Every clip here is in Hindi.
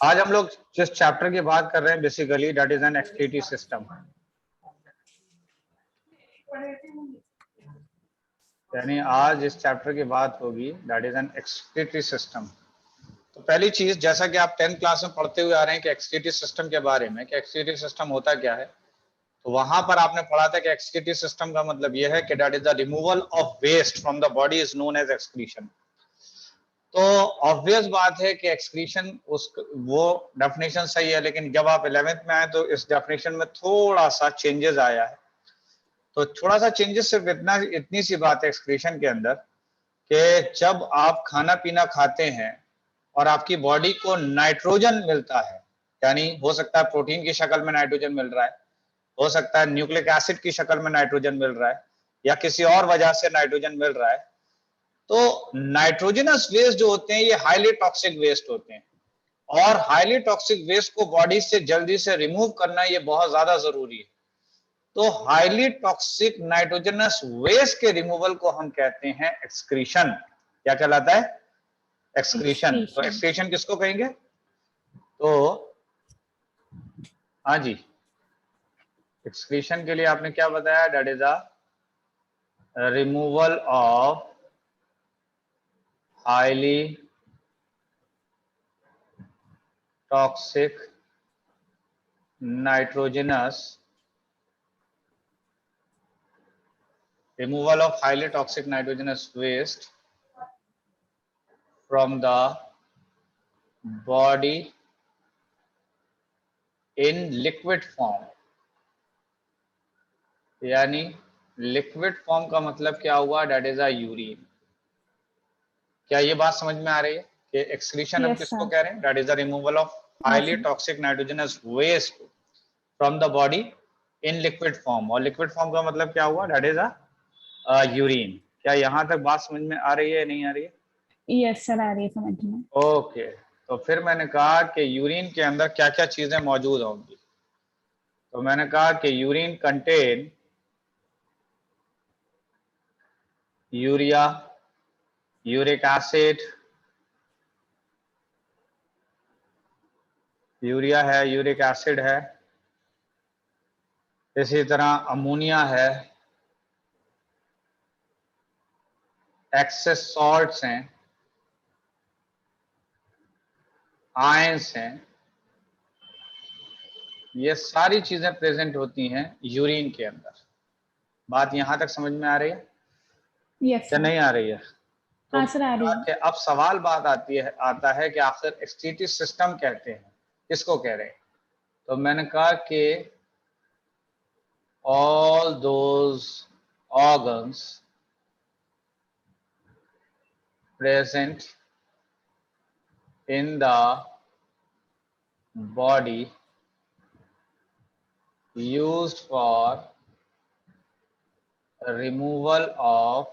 आज हम लोग जिस चैप्टर की बात कर रहे हैं basically that is N excretory system, यानी आज इस चैप्टर की बात होगी that is N excretory system. तो पहली चीज, जैसा कि आप 10th क्लास में पढ़ते हुए आ रहे हैं कि एक्सक्रीटरी सिस्टम के बारे में कि एक्सक्रीटरी सिस्टम होता क्या है, तो वहां पर आपने पढ़ा था कि एक्सक्रीटरी सिस्टम का मतलब यह है कि that is the removal of waste from the body is known as excretion. तो ऑब्वियस बात है कि एक्सक्रीशन उस वो डेफिनेशन सही है, लेकिन जब आप 11th में आए तो इस डेफिनेशन में थोड़ा सा चेंजेस आया है। तो थोड़ा सा चेंजेस सिर्फ इतनी सी बात है एक्सक्रीशन के अंदर कि जब आप खाना पीना खाते हैं और आपकी बॉडी को नाइट्रोजन मिलता है, यानी हो सकता है प्रोटीन की शक्ल में नाइट्रोजन मिल रहा है, हो सकता है न्यूक्लिक एसिड की शक्ल में नाइट्रोजन मिल रहा है, या किसी और वजह से नाइट्रोजन मिल रहा है, तो नाइट्रोजनस वेस्ट जो होते हैं ये हाईली टॉक्सिक वेस्ट होते हैं, और हाईली टॉक्सिक वेस्ट को बॉडी से जल्दी से रिमूव करना ये बहुत ज्यादा जरूरी है। तो हाईली टॉक्सिक नाइट्रोजनस वेस्ट के रिमूवल को हम कहते हैं एक्सक्रीशन। क्या कहलाता है? एक्सक्रीशन। तो एक्सक्रीशन किसको कहेंगे? तो हाँ जी, एक्सक्रीशन के लिए आपने क्या बताया? That is a removal of highly toxic nitrogenous removal of highly toxic nitrogenous waste from the body in liquid form। यानी लिक्विड फॉर्म का मतलब क्या हुआ? That is a urine. क्या ये बात समझ में आ रही है कि एक्सक्रीशन हम किसको कह रहे हैं? That is the removal of highly toxic nitrogenous waste from the body in liquid form. और लिक्विड फॉर्म का मतलब क्या हुआ? That is a urine. क्या यहाँ तक बात समझ में आ रही है, नहीं आ रही है? यस सर, आ रही है समझ में। ओके, तो फिर मैंने कहा कि यूरिन के अंदर क्या क्या चीजें मौजूद होंगी। तो मैंने कहा कि urine contain urea, uric acid, urea है, यूरिक एसिड है, इसी तरह अमोनिया है, एक्सेस सॉल्ट्स हैं, आयंस हैं, ये सारी चीजें प्रेजेंट होती हैं यूरिन के अंदर। बात यहां तक समझ में आ रही है? यस क्या नहीं आ रही है? तो हाँ सर, आ रही है। अब सवाल बात आता है कि आखिर एक्सक्रीटरी सिस्टम कहते हैं किसको कह रहे हैं? तो मैंने कहा कि all those organs present in the body used for removal of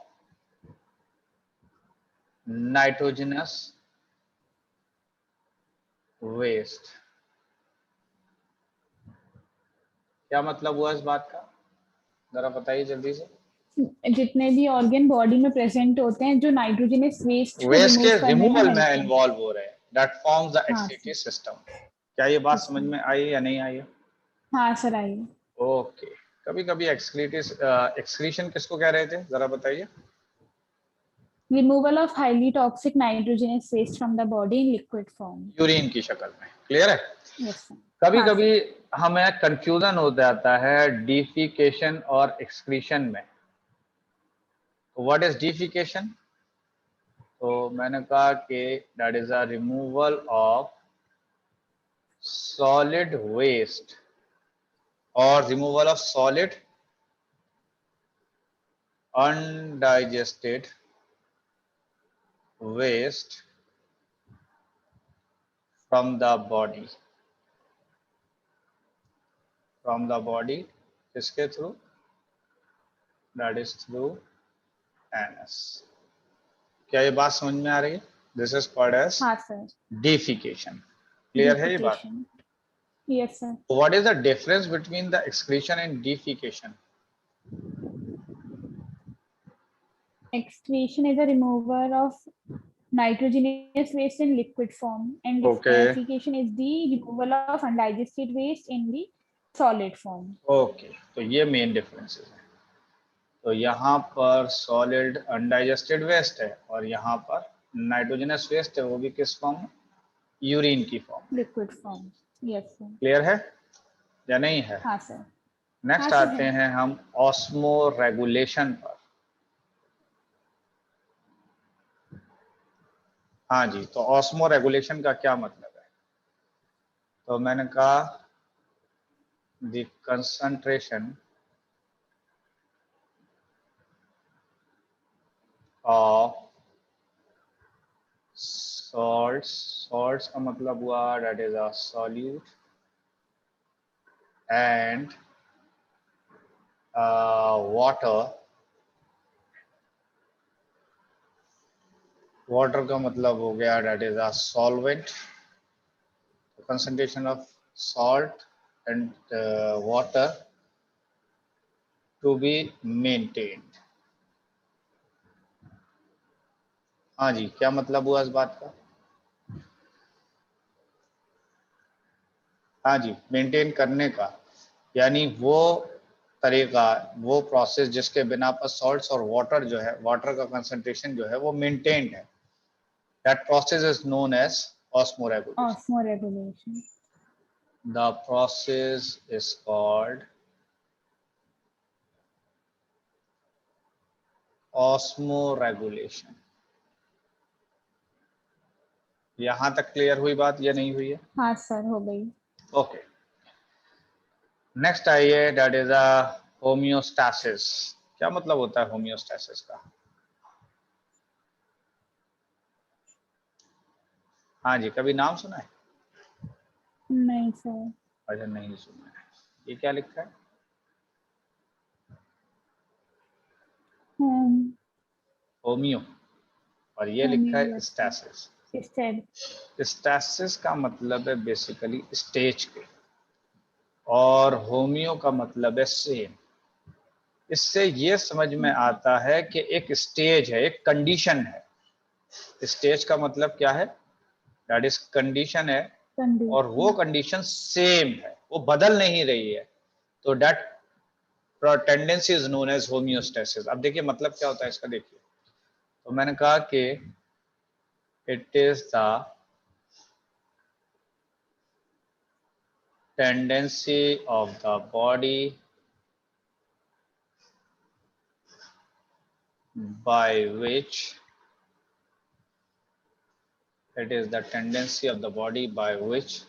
nitrogenous waste। क्या मतलब हुआ इस बात का, जरा बताइए जल्दी से। जितने भी ऑर्गन बॉडी में प्रेजेंट होते हैं जो नाइट्रोजनस वेस्ट को वेस्ट के रिमूव करने में रिमूवल में हेल्प इन्वॉल्व हो रहे हैं, दैट फॉर्म्स द हाँ एक्सक्रीटरी सर। सिस्टम। क्या ये बात समझ में आई या नहीं आई? हाँ सर, आई। ओके, कभी कभी एक्सक्रीशन किसको कह रहे थे, जरा बताइए। Removal of highly toxic nitrogenous waste from the body in liquid form. Urine की शक्ल में। क्लियर है? Yes sir. कभी हाँ कभी सर। हमें कंफ्यूजन हो जाता है डिफिकेशन और एक्सक्रीशन में। तो व्हाट इज डिफिकेशन? तो मैंने कहा कि that is a removal of solid waste और removal of solid undigested waste from the body. From the body किसके through? That is through anus. क्या ये बात समझ में आ रही है? दिस इज कॉल्ड एज हाँ सर। डिफिकेशन। क्लियर है ये बात? Defecation. Yes sir. What is the difference between the excretion and defecation? Excretion is a removal of nitrogenous waste in liquid form, and Okay. defecation is the removal of undigested waste in the solid form. Okay, तो ये मेन डिफरेंसेस है। तो यहाँ पर सॉलिड अनडाइजेस्टेड वेस्ट है और यहाँ पर नाइट्रोजनस वेस्ट है, वो भी किस फॉर्म में? यूरिन की form. Liquid form. Yes sir. Clear है या नहीं है? हाँ सर। नेक्स्ट हाँ सर आते है। हैं हम ऑस्मो रेगुलेशन पर। हाँ जी, तो ऑस्मो रेगुलेशन का क्या मतलब है? तो मैंने कहा द कंसंट्रेशन ऑफ सॉल्ट्स का मतलब हुआ that is a solute and water का मतलब हो गया that is a solvent. concentration of salt and water to be maintained। हाँ जी, क्या मतलब हुआ इस बात का? हाँ जी, मेंटेन करने का, यानी वो तरीका, वो प्रोसेस जिसके बिना पर सॉल्ट्स और वाटर जो है, वाटर का कंसंट्रेशन जो है वो मेंटेन्ड है, that process is known as osmoregulation. Osmoregulation. The process is called osmoregulation. यहां तक क्लियर हुई बात या नहीं हुई है? हाँ सर, हो गई। ओके, नेक्स्ट आइए, दैट इज अ होम्योस्टैसिस। क्या मतलब होता है होम्योस्टैसिस का? हाँ जी, कभी नाम सुना है? नहीं सर। अच्छा, नहीं सुना है। ये क्या लिखा है? होमियो, और ये लिखा है स्टैसिस। स्टैसिस का मतलब है बेसिकली स्टेज के, और होमियो का मतलब है सेम। इससे ये समझ में आता है कि एक स्टेज है, एक कंडीशन है। स्टेज का मतलब क्या है? दैट इज कंडीशन है, और वो कंडीशन सेम है, वो बदल नहीं रही है, तो that tendency is known as homeostasis. अब देखिए मतलब क्या होता है इसका, देखिए। तो मैंने कहा कि it is the tendency of the body by which it is the tendency of the body by which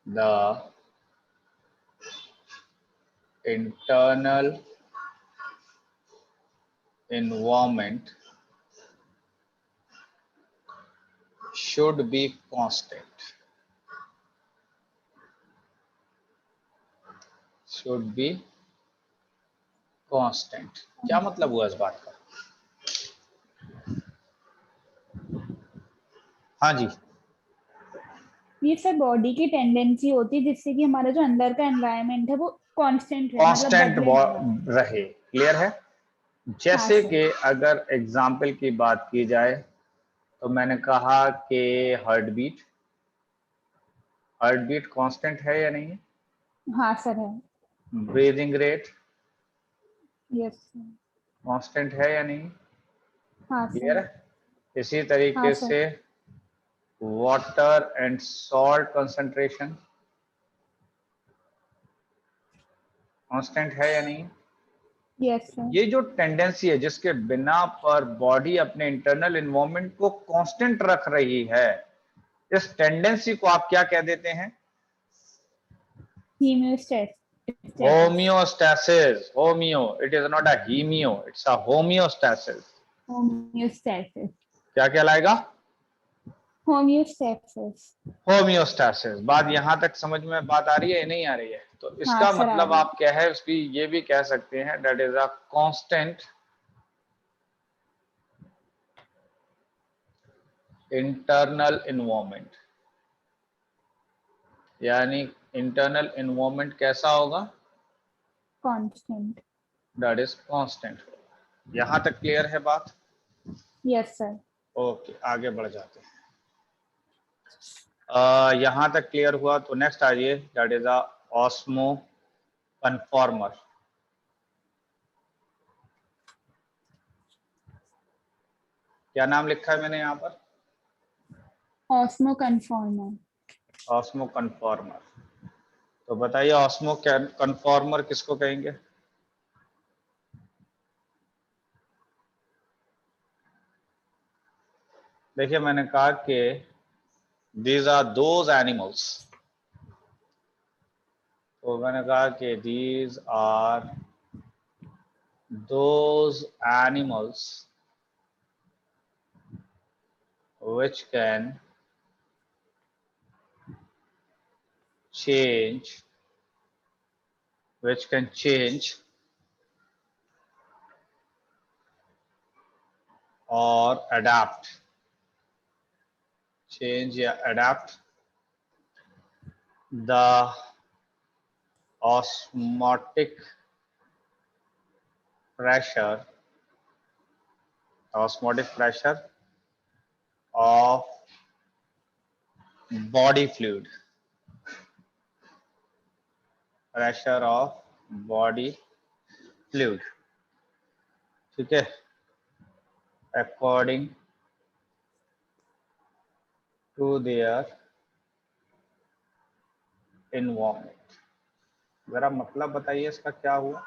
the internal environment should be constant, should be constant। क्या मतलब हुआ इस बात का? हाँ जी, ये सर बॉडी की टेंडेंसी होती है जिससे कि हमारा जो अंदर का एनवायरनमेंट है वो कांस्टेंट रहे, मतलब कांस्टेंट बदले ना। रहे। क्लियर है? हाँ जैसे सर। कि अगर एग्जाम्पल की बात की जाए, तो मैंने कहा कि हार्ट बीट कांस्टेंट है या नहीं है? हाँ सर है। Breathing rate yes sir. Constant है या नहीं? हाँ क्लियर सर। है? इसी हाँ तरीके सर। से water and salt concentration constant है या नहीं? Yes sir. ये जो टेंडेंसी है जिसके बिना पर बॉडी अपने इंटरनल एनवायरनमेंट को कांस्टेंट रख रही है, इस टेंडेंसी को आप क्या कह देते हैं? Homeostasis. Homeostasis. Homeo, it is not a homeo, it's a homeostasis. Homeostasis. क्या कहलाएगा? Homeostasis. होम्योस्टैसिस। बात यहां तक समझ में बात आ रही है या नहीं आ रही है? तो हाँ इसका सर आ मतलब रही आप क्या है, उसकी ये भी कह सकते हैं that is a constant internal environment. यानी इंटरनल एनवायरनमेंट कैसा होगा? कांस्टेंट। That is constant. यहां तक क्लियर है बात? Yes sir. ओके, आगे बढ़ जाते हैं। यहाँ तक क्लियर हुआ तो नेक्स्ट आइए, that is a osmo conformer. क्या नाम लिखा है मैंने यहाँ पर? Osmo conformer. Osmo conformer. तो बताइए ऑस्मो कन्फॉर्मर किसको कहेंगे? देखिए मैंने कहा कि दीज आर दोज एनिमल्स, तो मैंने कहा कि these are those animals which can change or adapt, change या adapt the osmotic pressure of body fluid, pressure of body fluid, ठीक है, according to their environment। जरा मतलब बताइए इसका क्या हुआ?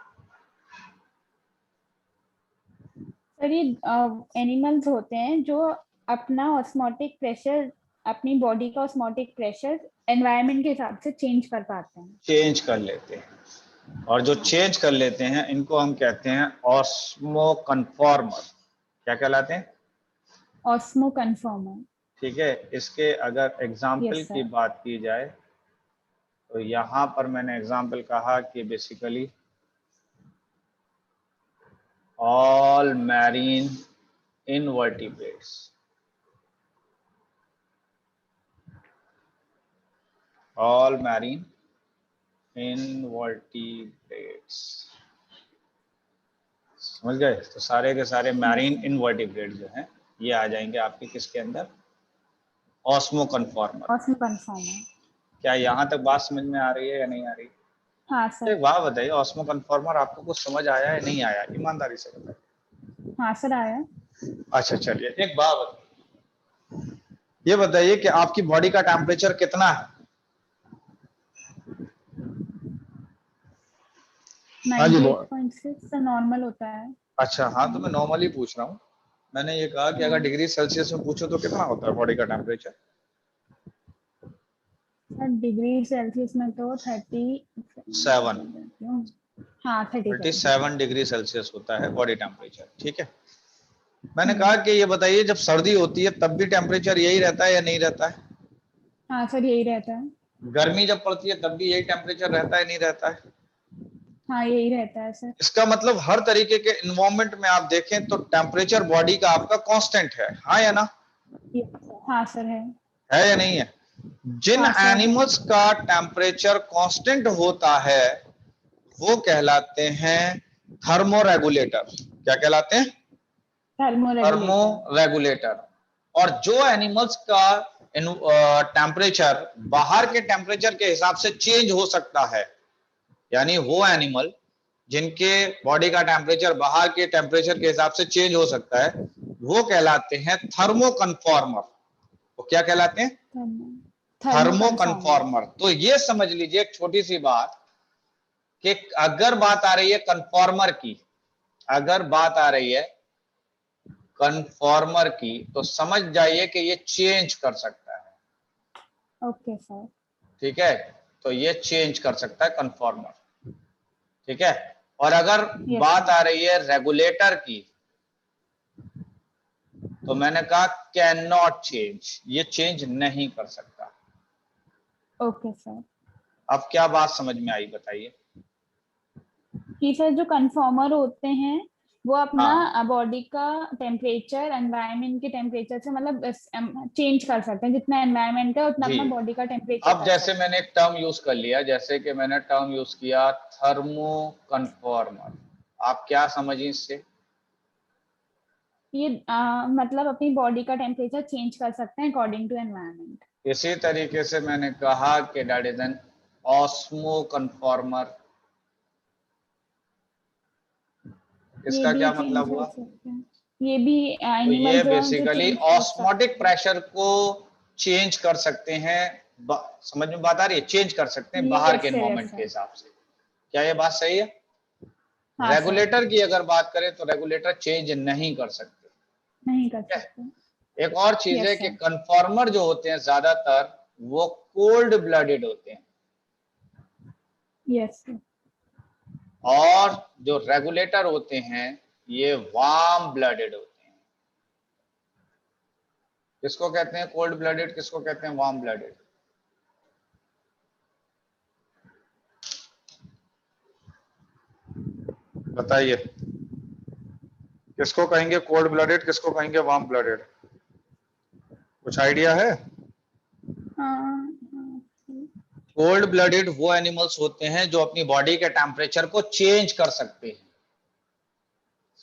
सर ये एनिमल्स होते हैं जो अपना ऑस्मोटिक प्रेशर, अपनी बॉडी का ऑस्मोटिक प्रेशर एनवायरनमेंट के हिसाब से चेंज कर पाते हैं, चेंज कर लेते हैं, और जो चेंज कर लेते हैं इनको हम कहते हैं ऑस्मो कन्फॉर्मर। क्या कहलाते हैं? Osmo conformer. ठीक है। इसके अगर एग्जाम्पल यस की सर। बात की जाए तो यहाँ पर मैंने एग्जाम्पल कहा कि basically all marine invertebrates, all marine invertebrates, समझ गए? तो सारे के सारे मैरीन इनवर्टिब्रेट जो हैं ये आ जाएंगे आपके किसके अंदर? Osmo conformer. Osmo conformer. क्या यहाँ तक बात समझ में आ रही है या नहीं आ रही? हाँ तो सर। एक बात बताइए, ऑस्मो कन्फॉर्मर आपको कुछ समझ आया या नहीं आया, ईमानदारी से बताइए। हाँ सर आया। अच्छा चलिए, एक बात बताइए, ये बताइए कि आपकी बॉडी का टेम्परेचर कितना है? हाँ जी 98.6 नॉर्मल होता है। अच्छा हाँ, तो मैं नॉर्मली पूछ रहा हूँ। मैंने ये कहा कि अगर डिग्री सेल्सियस में पूछो तो कितना होता है बॉडी का टेम्परेचर? सर डिग्री सेल्सियस में तो 7, हाँ 37। 37 डिग्री सेल्सियस होता है बॉडी टेम्परेचर, ठीक है। मैंने हम्म। कहा कि ये बताइए जब सर्दी होती है तब भी टेम्परेचर यही रहता है या नहीं रहता है? हाँ सर यही रहता है। गर्मी जब पड़ती है तब भी यही टेम्परेचर रहता है नहीं रहता है? हाँ यही रहता है सर। इसका मतलब हर तरीके के इन्वायरमेंट में आप देखें तो टेम्परेचर बॉडी का आपका कांस्टेंट है, हाँ या ना? हाँ सर है। है या नहीं है? जिन हाँ सर है। एनिमल्स का टेम्परेचर कांस्टेंट होता है वो कहलाते हैं थर्मोरेगुलेटर। क्या कहलाते हैं? थर्मोरेगुलेटर। थर्मोरेगुलेटर। और जो एनिमल्स का टेम्परेचर बाहर के टेम्परेचर के हिसाब से चेंज हो सकता है, यानी वो एनिमल जिनके बॉडी का टेम्परेचर बाहर के टेम्परेचर के हिसाब से चेंज हो सकता है, वो कहलाते हैं थर्मो कन्फॉर्मर। वो क्या कहलाते हैं? Thermo thermo conformer. कन्फॉर्मर। तो ये समझ लीजिए एक छोटी सी बात कि अगर बात आ रही है कन्फॉर्मर की, अगर बात आ रही है कन्फॉर्मर की, तो समझ जाइए कि ये चेंज कर सकता है। Okay sir. ठीक है, तो ये चेंज कर सकता है कन्फॉर्मर, ठीक है। और अगर यस बात सर। आ रही है रेगुलेटर की, तो मैंने कहा कैन नॉट चेंज, ये चेंज नहीं कर सकता। Okay sir. अब क्या बात समझ में आई बताइए? कि सर जो कन्फॉर्मर होते हैं वो हाँ अपना बॉडी का टेम्परेचर एनवायरनमेंट के टेम्परेचर से मतलब चेंज कर सकते हैं, जितना एनवायरनमेंट है उतना जी। अपना बॉडी का टेम्परेचर अब कर जैसे सकते मैंने एक टर्म यूज कर लिया, जैसे कि मैंने टर्म यूज किया थर्मो कन्फॉर्मर, आप क्या समझिए इससे? ये मतलब अपनी बॉडी का टेम्परेचर चेंज कर सकते हैं अकॉर्डिंग टू एनवायरनमेंट। इसी तरीके से मैंने कहा कि that is N osmo conformer. ये इसका भी क्या चेंज मतलब कर हुआ? सकते हैं, ये भी तो ये एनिमल्स जो बेसिकली चेंज कर ऑस्मोटिक सकते हैं। प्रेशर को चेंज कर सकते हैं। समझ में बात आ रही है? चेंज कर सकते हैं बाहर के यस सर, यस एनवायरमेंट के सर। हिसाब से। क्या ये बात सही है? हाँ सर, रेगुलेटर की अगर बात करें तो रेगुलेटर चेंज नहीं कर सकते। नहीं कर ठीक सकते। है। एक और चीज है यस कि सर। कन्फॉर्मर जो होते हैं ज्यादातर वो कोल्ड ब्लडेड होते हैं, यस सर। और जो रेगुलेटर होते हैं ये वार्म ब्लडेड होते हैं। किसको कहते हैं कोल्ड ब्लडेड, किसको कहते हैं वार्म ब्लडेड? बताइए, किसको कहेंगे कोल्ड ब्लडेड, किसको कहेंगे वार्म ब्लडेड? कुछ आइडिया है? कोल्ड ब्लडेड वो एनिमल्स होते हैं जो अपनी बॉडी के टेम्परेचर को चेंज कर सकते हैं।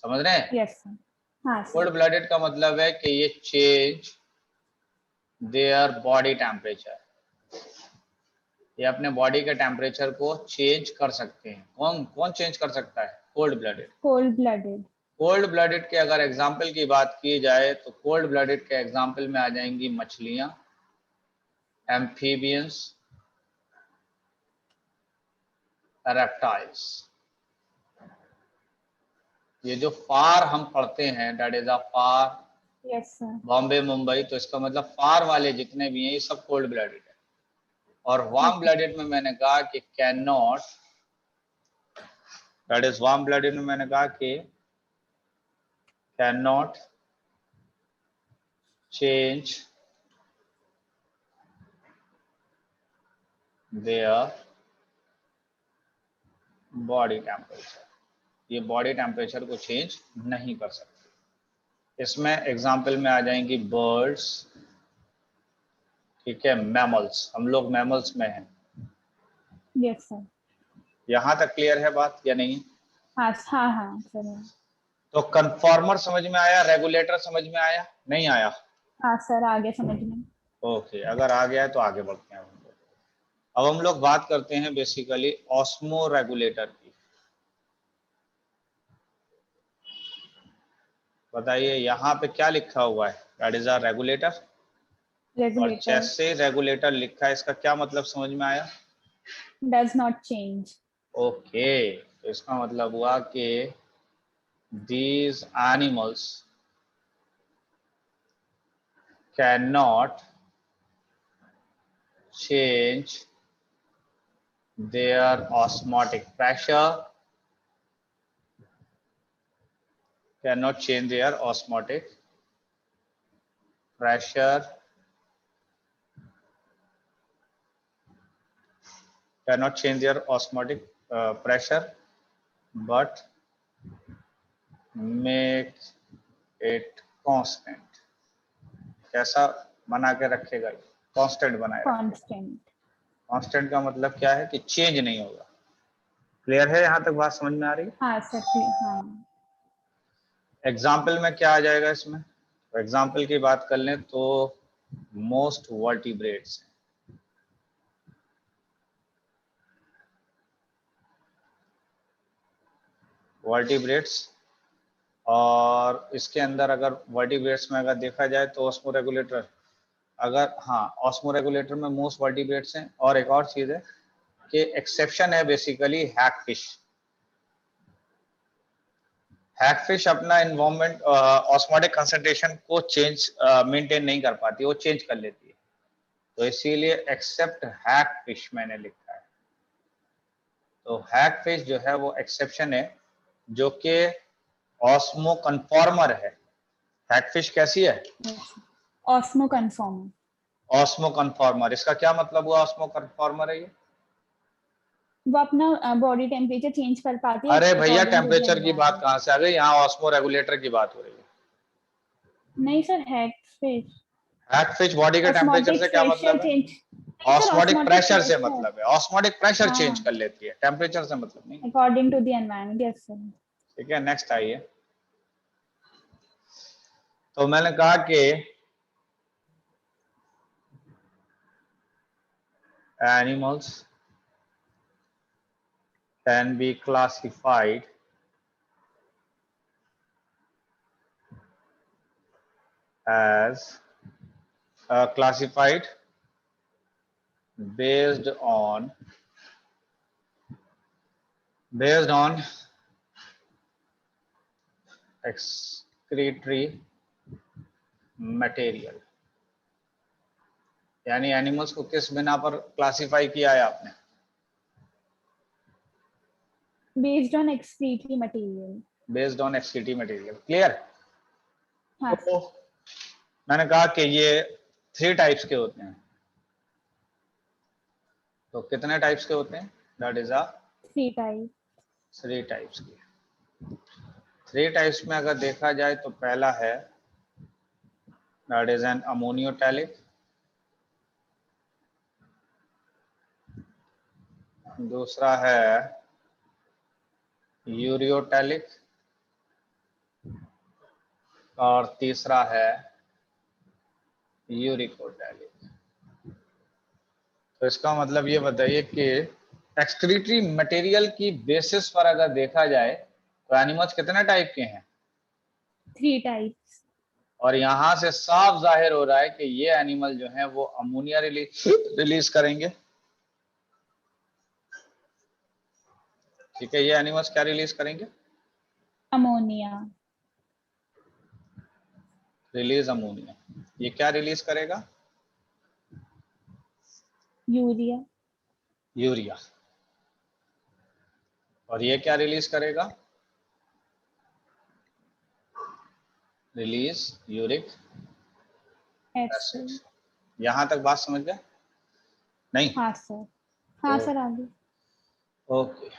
समझ रहे हैं? Yes sir. हाँ सर। कोल्ड ब्लडेड का मतलब है कि ये चेंज देयर बॉडी टेम्परेचर, ये अपने बॉडी के टेम्परेचर को चेंज कर सकते हैं। कौन कौन चेंज कर सकता है? Cold blooded. Cold blooded. Cold blooded के अगर एग्जाम्पल की बात की जाए तो कोल्ड ब्लडेड के एग्जाम्पल में आ जाएंगी मछलियां, एम्फीबियंस, रेप्टाइल्स। ये जो फार हम पढ़ते हैं, that is a far, yes sir. Bombay Mumbai, तो इसका मतलब फार वाले जितने भी हैं ये सब कोल्ड ब्लडेड है। और वार्म ओके। ब्लडेड में मैंने कहा कि can not, that is warm blooded में मैंने कहा कि can not change their body temperature, ये बॉडी टेम्परेचर को चेंज नहीं कर सकते। इसमें एग्जाम्पल में आ जाएंगी बर्ड्स, ठीक है, मैमल्स, हम लोग मैमल्स में हैं। Yes sir. यहां तक क्लियर है बात या नहीं? हाँ हाँ हाँ सर। तो कन्फॉर्मर समझ में आया, रेगुलेटर समझ में आया, नहीं आया? हाँ सर, आगे समझ में। ओके, अगर आ गया है तो आगे बढ़ते हैं हम लोग। अब हम लोग बात करते हैं बेसिकली ऑस्मो रेगुलेटर की। बताइए यहाँ पे क्या लिखा हुआ है? That is a regulator. और रेगुलेटर जैसे रेगुलेटर लिखा है इसका क्या मतलब समझ में आया? Does not change. ओके, तो इसका मतलब हुआ कि these animals cannot change their osmotic pressure, cannot change their osmotic pressure, cannot change their osmotic pressure, but make it constant। कैसा बना के रखेगा? कांस्टेंट बनाए रखेगा। कांस्टेंट। कांस्टेंट का मतलब क्या है? कि चेंज नहीं होगा। क्लियर है? यहाँ तक बात समझ में आ रही है? हाँ सर। हाँ। एग्जाम्पल में क्या आ जाएगा इसमें? तो एग्जाम्पल की बात कर लें तो मोस्ट वर्टिब्रेट्स, वर्टिब्रेट्स, और इसके अंदर अगर वर्टिब्रेट्स में अगर देखा जाए तो ऑस्मो रेगुलेटर, अगर हाँ ऑस्मो रेगुलेटर में मोस्ट वर्टिब्रेट्स हैं। और एक और चीज है कि एक्सेप्शन है बेसिकली हैगफिश। हैगफिश अपना इन्वायरमेंट ऑस्मोटिक कंसंट्रेशन को चेंज मेंटेन नहीं कर पाती, वो चेंज कर लेती है। तो इसीलिए एक्सेप्ट हैगफिश मैंने लिखा है। तो हैगफिश जो है वो एक्सेप्शन है, जो कि ऑस्मो कन्फॉर्मर है। हैगफिश कैसी है? Osmo conform. Osmo conformer. इसका क्या मतलब हुआ? ऑस्मो कन्फॉर्मर है ये। वो अपना बॉडी टेम्परेचर चेंज कर पाती है अरे भैया, अकॉर्डिंग टू द टेम्परेचर की बात एनवायरनमेंट। कहाँ से आ गई? यहाँ ऑस्मो रेगुलेटर की बात हो रही है। नहीं सर, हैगफिश हैगफिश बॉडी के टेम्परेचर ऑस्मोटिक से क्या प्रेशर मतलब है? चेंज। नहीं सर, ऑस्मोटिक ऑस्मोटिक प्रेशर से प्रेशर। मतलब है, ऑस्मोटिक प्रेशर चेंज हाँ, कर लेती है, टेम्परेचर से मतलब नहीं। According to the environment. Yes sir. ठीक है, नेक्स्ट आइए। तो मैंने कहा कि animals can be classified as classified based on excretory material, यानी एनिमल्स को किस बिना पर क्लासिफाई किया है आपने? Based on excretory material. Based on excretory material. Clear? हाँ तो मैंने कहा कि ये 3 टाइप्स के होते हैं। तो कितने टाइप्स के होते हैं? That is 3 type. 3 टाइप्स के। 3 टाइप्स में अगर देखा जाए तो पहला है दैट इज एन अमोनियोटैलिक, दूसरा है यूरियोटैलिक और तीसरा है यूरिकोटैलिक। तो इसका मतलब ये बताइए कि एक्सक्रीटरी मटेरियल की बेसिस पर अगर देखा जाए तो एनिमल्स कितने टाइप के हैं? 3 टाइप्स। और यहां से साफ जाहिर हो रहा है कि ये एनिमल जो है वो अमोनिया रिलीज करेंगे। ठीक है, ये एनिमल्स क्या रिलीज करेंगे? अमोनिया। Release ammonia. ये क्या रिलीज करेगा? यूरिया। यूरिया। और ये क्या रिलीज करेगा? Release uric acid. एसिड। यहां तक बात समझ गए? नहीं? हाँ सर। हाँ सर, आगे। ओके,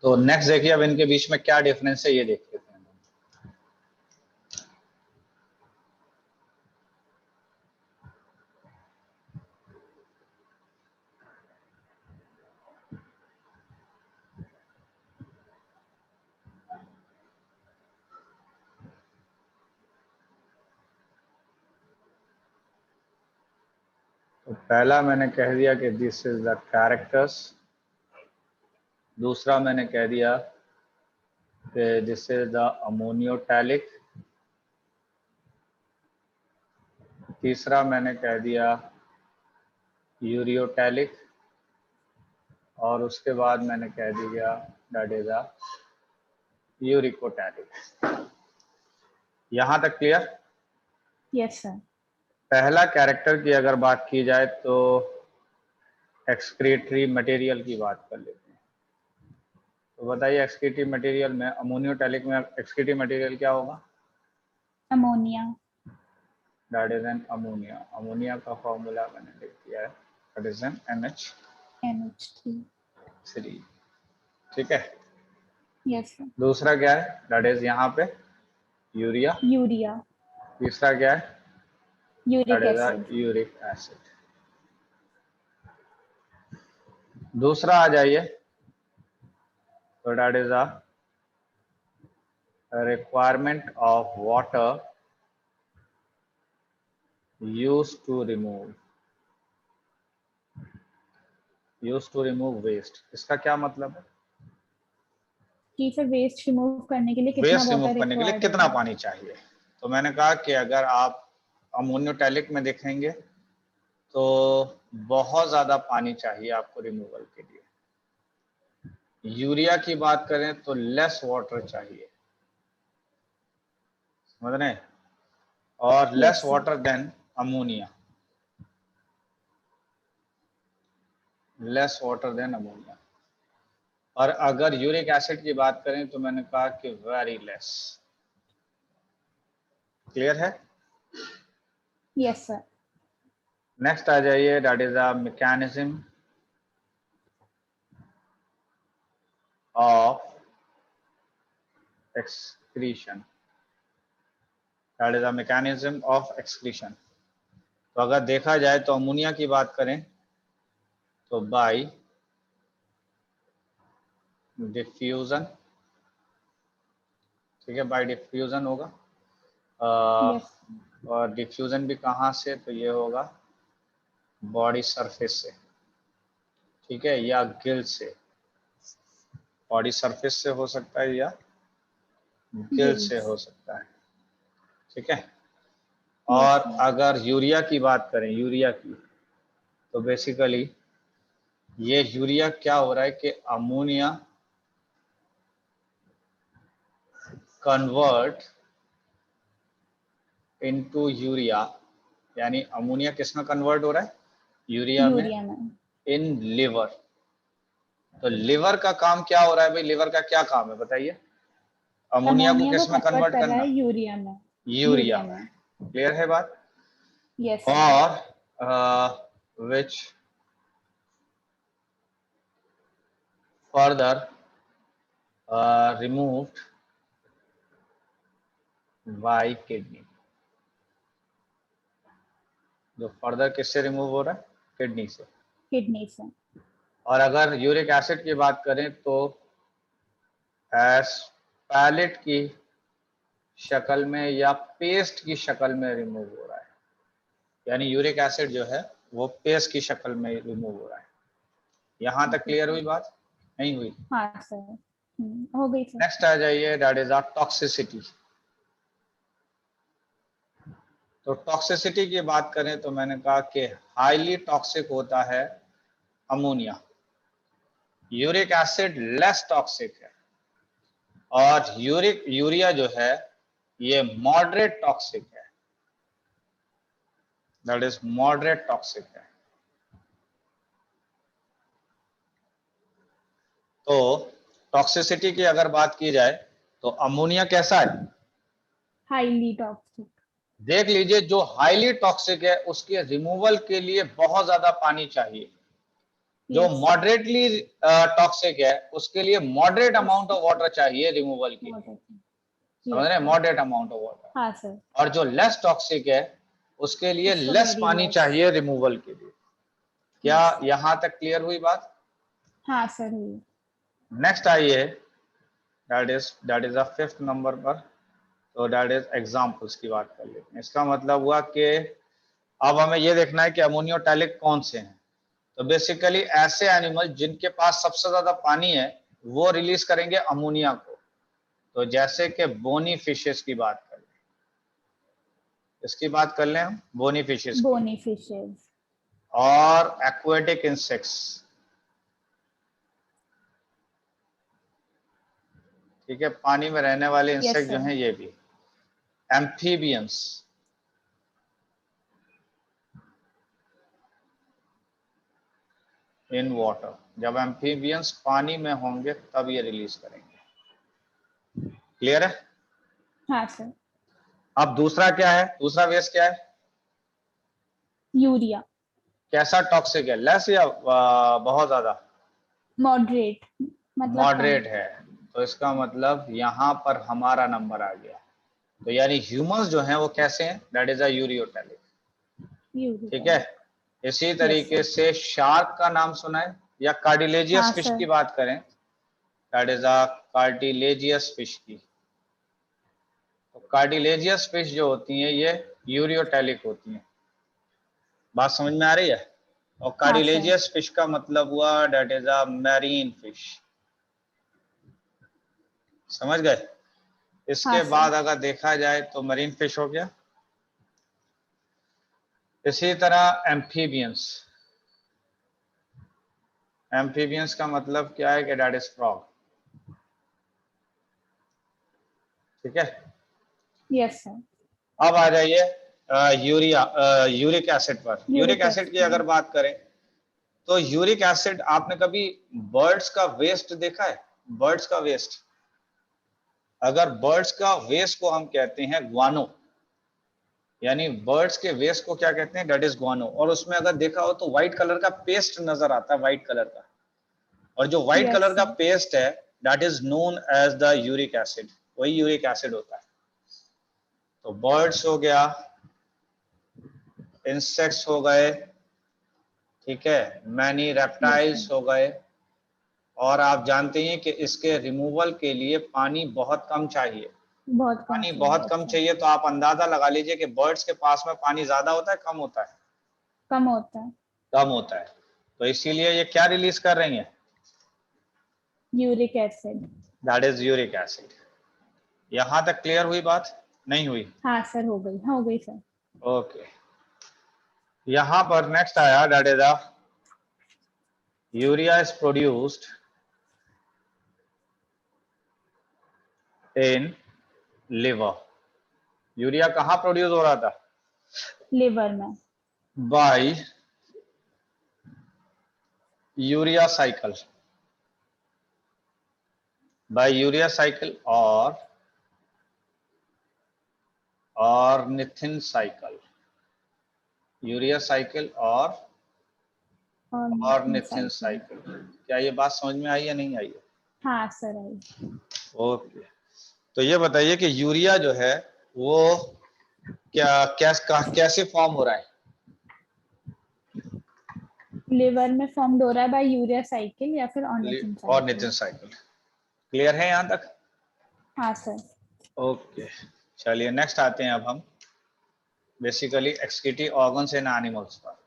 तो नेक्स्ट देखिए अब इनके बीच में क्या डिफरेंस है ये देख लेते हैं। तो पहला मैंने कह दिया कि दिस इज द कैरेक्टर्स, दूसरा मैंने कह दिया कि दिस इज द अमोनियोटैलिक, तीसरा मैंने कह दिया यूरियोटैलिक और उसके बाद मैंने कह दिया दैट इज अ यूरिकोटैलिक। यहां तक क्लियर? Yes sir. पहला कैरेक्टर की अगर बात की जाए तो एक्सक्रीटरी मटेरियल की बात कर लेते हैं। तो बताइए एक्सक्रीटरी मटेरियल में, अमोनियोटैलिक में एक्सक्रीटरी मटेरियल क्या होगा? Ammonia. That is N ammonia. Ammonia का फॉर्मूला मैंने लिख दिया है, दैट इज एन NH3। ठीक है। Yes sir. दूसरा क्या है? दैट इज यहाँ पे यूरिया। यूरिया। तीसरा क्या है? That uric is acid. Uric acid. दूसरा आ जाइए, तो that is a requirement of water used to remove waste। इसका क्या मतलब है? कि सर वेस्ट रिमूव करने के लिए कितना वेस्ट रिमूव वाटर करने के लिए रिक्वायर्ड कितना होगा? पानी चाहिए? तो मैंने कहा कि अगर आप अमोनियोटैलिक में देखेंगे तो बहुत ज्यादा पानी चाहिए आपको रिमूवल के लिए। यूरिया की बात करें तो लेस वाटर चाहिए, समझ रहे हैं? और less yes sir. Water than ammonia, less water than ammonia. और अगर यूरिक एसिड की बात करें तो मैंने कहा कि वेरी लेस। क्लियर है? Yes sir. नेक्स्ट आ जाइए, that is a mechanism of excretion. That is a mechanism of excretion. तो अगर देखा जाए तो अमोनिया की बात करें तो बाय डिफ्यूजन, ठीक है, बाय डिफ्यूजन होगा। यस और डिफ्यूजन भी कहाँ से, तो ये होगा बॉडी सरफेस से, ठीक है, या गिल से। बॉडी सरफेस से हो सकता है या गिल से गिल्स हो सकता है, ठीक है। यस और अगर यूरिया की बात करें, यूरिया की, तो बेसिकली ये यूरिया क्या हो रहा है कि अमोनिया कन्वर्ट इनटू यूरिया, यानी अमोनिया किसमें कन्वर्ट हो रहा है, यूरिया में, यूरिया में इन लिवर। तो लिवर का काम क्या हो रहा है भाई, लिवर का क्या काम है बताइए, अमोनिया को अमोनिया को किसमें कन्वर्ट कन्वर्ट कर रहा करना, है यूरिया में यूरिया में। क्लियर है बात। यस सर और which further removed by kidney, जो फर्दर किससे रिमूव हो रहा है, किडनी से। किडनी से और अगर यूरिक एसिड की बात करें तो पैलेट की शक्ल में या पेस्ट की शक्ल में रिमूव हो रहा है, यानी यूरिक एसिड जो है वो पेस्ट की शक्ल में रिमूव हो रहा है। यहां तक क्लियर हुई बात, नहीं हुई? हाँ सर हो गई सर। नेक्स्ट आ जाइए, दैट इज आर टॉक्सिसिटी। तो टॉक्सिसिटी की बात करें तो मैंने कहा कि हाईली टॉक्सिक होता है ammonia, uric acid less toxic है, और यूरिया जो है ये मॉडरेट टॉक्सिक है, दैट इज मॉडरेट टॉक्सिक है। तो टॉक्सिसिटी की अगर बात की जाए तो अमोनिया कैसा है, हाईली टॉक्सिक देख लीजिए, जो हाईली टॉक्सिक है उसके रिमूवल के लिए बहुत ज्यादा पानी चाहिए, जो यस मॉडरेटली टॉक्सिक है उसके लिए मॉडरेट अमाउंट ऑफ वाटर चाहिए रिमूवल के लिए, समझ रहे हैं, yes moderate amount of water. हाँ सर और जो लेस टॉक्सिक है उसके लिए उसको लेस वेरी पानी लेस चाहिए रिमूवल के लिए। क्या यस यहां तक क्लियर हुई बात? हाँ सर हुई नेक्स्ट आइए, that is a fifth number पर, तो दैट इज एग्जाम्पल्स की बात कर लेते हैं। इसका मतलब हुआ कि अब हमें यह देखना है कि अमोनियोटैलिक कौन से हैं। तो बेसिकली ऐसे एनिमल जिनके पास सबसे ज्यादा पानी है वो रिलीज करेंगे अमोनिया को। तो जैसे कि बोनी फिशेस की बात कर लें, इसकी बात कर लें हम, बोनी फिशेस की, बोनी फिशेस और एक्वेटिक इंसेक्ट्स, ठीक है, पानी में रहने वाले यस इंसेक्ट जो सर हैं ये भी, एम्फीबियंस, इन वाटर, जब एम्फीबियंस पानी में होंगे तब ये रिलीज करेंगे। क्लियर है? हाँ सर अब दूसरा क्या है, दूसरा वेस क्या है, यूरिया कैसा टॉक्सिक है, लेस या बहुत ज्यादा, मॉडरेट मतलब कम मॉडरेट है। तो इसका मतलब यहां पर हमारा नंबर आ गया। तो यानी ह्यूमंस जो हैं वो कैसे हैं, दैट इज अ यूरियोटैलिक, ठीक यूरिया है। इसी यस तरीके सर से शार्क का नाम सुना है, या कार्टिलेजियस हाँ फिश सर की बात करें, that is a cartilaginous fish की। तो कार्टिलेजियस फिश जो होती हैं ये यूरियोटैलिक होती हैं, बात समझ में आ रही है। और हाँ सर कार्टिलेजियस फिश का मतलब हुआ that is a marine fish, समझ गए। हाँ इसके सर बाद अगर देखा जाए तो मरीन फिश हो गया। इसी तरह एम्फीबियंस, एम्फीबियंस का मतलब क्या है कि दैट इज फ्रॉग, ठीक है। यस सर अब आ जाइए यूरिक एसिड पर। यूरिक यूरिक एसिड की एसिड अगर बात करें तो यूरिक एसिड, आपने कभी बर्ड्स का वेस्ट देखा है, बर्ड्स का वेस्ट, अगर बर्ड्स का वेस्ट को हम कहते हैं ग्वानो, यानी बर्ड्स के वेस्ट को क्या कहते हैं, दैट इज ग्वानो। और उसमें अगर देखा हो तो व्हाइट कलर का पेस्ट नजर आता है, व्हाइट कलर का, और जो व्हाइट यस कलर का सर पेस्ट है that is known as the uric acid, वही यूरिक एसिड होता है। तो बर्ड्स हो गया, इंसेक्ट्स हो गए, ठीक है, मैनी यस सर रेप्टाइल्स हो गए। और आप जानते हैं कि इसके रिमूवल के लिए पानी बहुत कम चाहिए, बहुत कम पानी चाहिए, बहुत कम अच्छा। चाहिए, तो आप अंदाजा लगा लीजिए कि बर्ड्स के पास में पानी ज्यादा होता है कम होता है? कम होता है। कम होता है। तो इसीलिए ये क्या रिलीज कर रही है? Uric acid. That is uric acid. यहां तक क्लियर हुई बात? नहीं हुई? हाँ सर, हो गई सर। ओके। यहां पर नेक्स्ट आया, that is the urea is produced in liver. Urea कहां प्रोड्यूस हो रहा था? लिवर में। By urea cycle, by urea cycle और निथिन साइकिल। यूरिया साइकिल और और निथिन साइकिल। क्या ये बात समझ में आई या नहीं आई? हाँ सर, आई। ओके। तो ये बताइए कि यूरिया जो है वो कैसे फॉर्म हो रहा है? लिवर में फॉर्म हो रहा है बाय यूरिया साइकिल या फिर ऑर्निथिन और साइकिल। निथिन साइकिल। क्लियर है यहां तक? हाँ सर। ओके। चलिए नेक्स्ट आते हैं अब हम basically excretory organs in animals पर।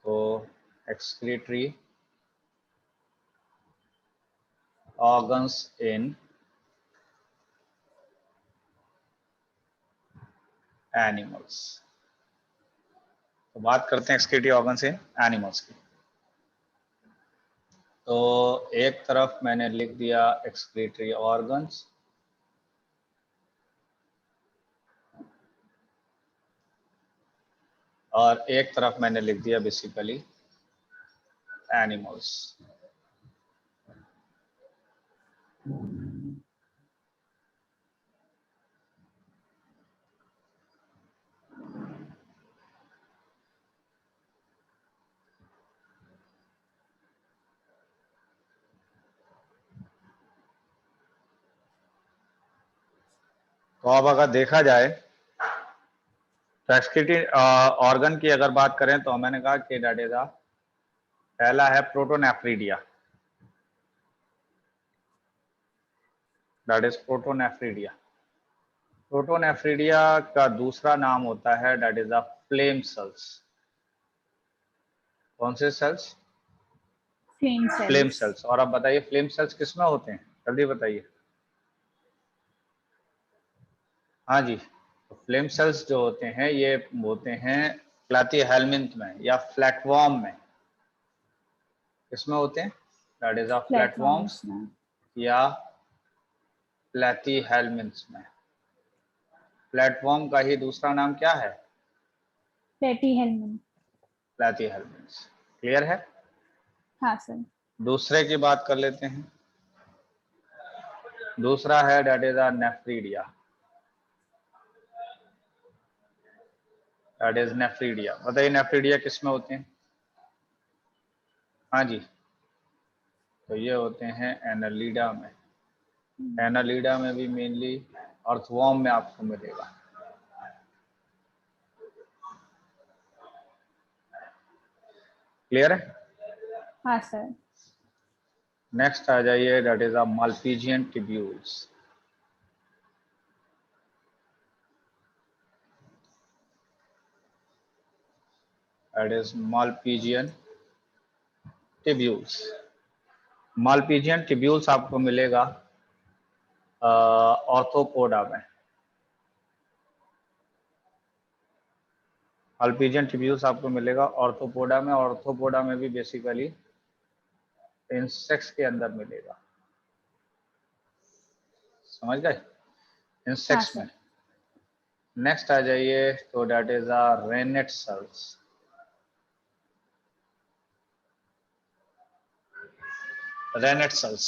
तो एक्सक्रीटरी ऑर्गन्स इन एनिमल्स। तो बात करते हैं एक्सक्रीटरी ऑर्गन्स इन एनिमल्स की। तो एक तरफ मैंने लिख दिया एक्सक्रीटरी ऑर्गन्स, और एक तरफ मैंने लिख दिया बेसिकली एनिमल्स। तो अब अगर देखा जाए तो एक्सक्रीटरी ऑर्गन की अगर बात करें तो मैंने कहा कि दैट इज पहला है protonephridia, that is protonephridia. Protonephridia का दूसरा नाम होता है that is the flame cells. कौन से cells? Flame flame cells. Cells. और अब बताइए फ्लेम सेल्स किसमें होते हैं, जल्दी बताइए। हाँ जी, तो फ्लेम सेल्स जो होते हैं ये होते हैं प्लेटीहेल्मिन्थ में या फ्लैटवर्म में। किसमें होते हैं? दैट इज फ्लैटवर्म्स प्लेटफॉर्म्स में। या प्लेटीहेल्मिन्थ्स में। प्लेटफॉर्म का ही दूसरा नाम क्या है? प्लेटीहेल्मिन्थ। प्लेटीहेल्मिन्थ्स। क्लियर है? हाँ सर। दूसरे की बात कर लेते हैं। दूसरा है that is nephridia, that is nephridia. बताइए नेफ्रीडिया किसमें होते हैं? हाँ जी, तो ये होते हैं एनालिडा में। एनालिडा में भी मेनली अर्थवर्म में आपको मिलेगा। क्लियर है? हाँ सर। नेक्स्ट आ जाइए, that is Malpighian tubules. That is Malpighian tubules. Malpighian tubules आपको मिलेगा ऑर्थोपोडा में। मालपीजियन ट्यूब्यूल्स आपको मिलेगा ऑर्थोपोडा में। ऑर्थोपोडा में भी बेसिकली इंसेक्ट्स के अंदर मिलेगा। समझ गए? हाँ इंसेक्ट्स में। सर। नेक्स्ट आ जाइए, तो that is renette cells. Renette cells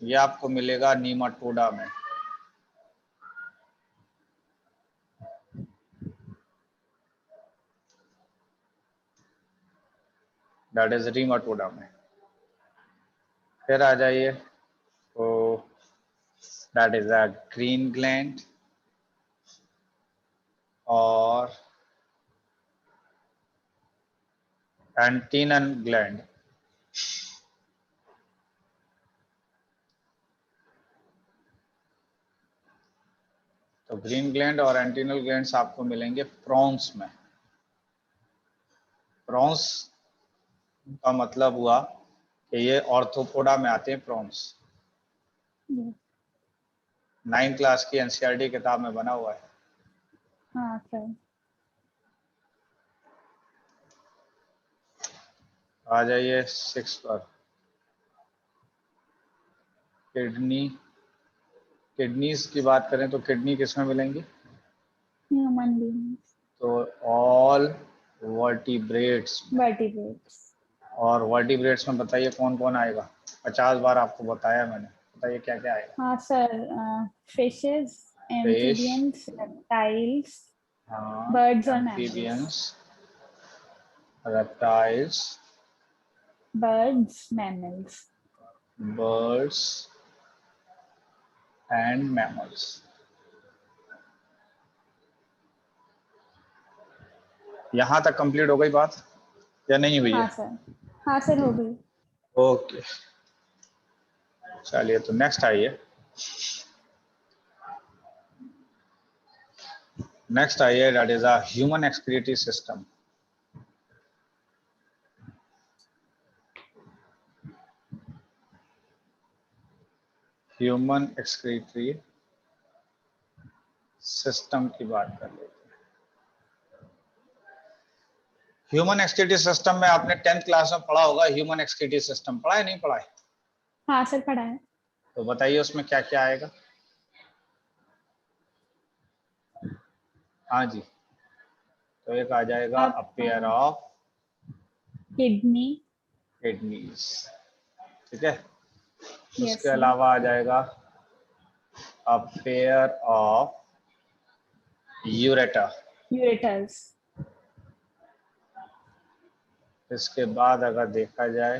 ये आपको मिलेगा नीमाटोडा में। दैट इज रीमाटोडा में। फिर आ जाइए, तो दैट इज ग्रीन ग्लैंड और एंटीनन ग्लैंड। तो ग्रीन ग्लैंड और एंटीनल ग्लैंड्स आपको मिलेंगे प्रॉन्स में। प्रॉन्स का मतलब हुआ कि ये ऑर्थोपोडा में आते हैं प्रॉन्स। 9th क्लास की एनसीईआरटी किताब में बना हुआ है। हाँ सर। आ जाइए 6 पर। किडनी, किडनीज की बात करें तो किडनी किसमें मिलेंगी? Human beings. तो ऑल वर्टिब्रेट्स। वर्टिब्रेट्स। और वर्टिब्रेट्स में बताइए कौन कौन आएगा? 50 बार आपको बताया मैंने, बताइए क्या क्या आएगा? हाँ सर, फिशेस, एम्फीबियंस, रेप्टाइल्स, हाँ, बर्ड्स और mammals. Amphibians, reptiles, birds, mammals. Birds and mammals. यहाँ तक कंप्लीट हो गई बात या नहीं हुई हाँ है? सर। हाँ सर, हो गई। ओके, चलिए तो नेक्स्ट आइए। नेक्स्ट आइए, that is a human excretory system. Human excretory system की बात कर लेते हैं। ह्यूमन एक्सक्रीटरी सिस्टम में आपने 10th क्लास में पढ़ा होगा। ह्यूमन एक्सक्रीटरी सिस्टम पढ़ा है, नहीं पढ़ा है? हाँ सर, पढ़ा है। तो बताइए उसमें क्या क्या आएगा? हाँ जी, तो एक आ जाएगा आप a pair of kidney. Kidneys, ठीक है। यस उसके सर। अलावा आ जाएगा अ पेयर ऑफ यूरेटा। यूरेटर्स। इसके बाद अगर देखा जाए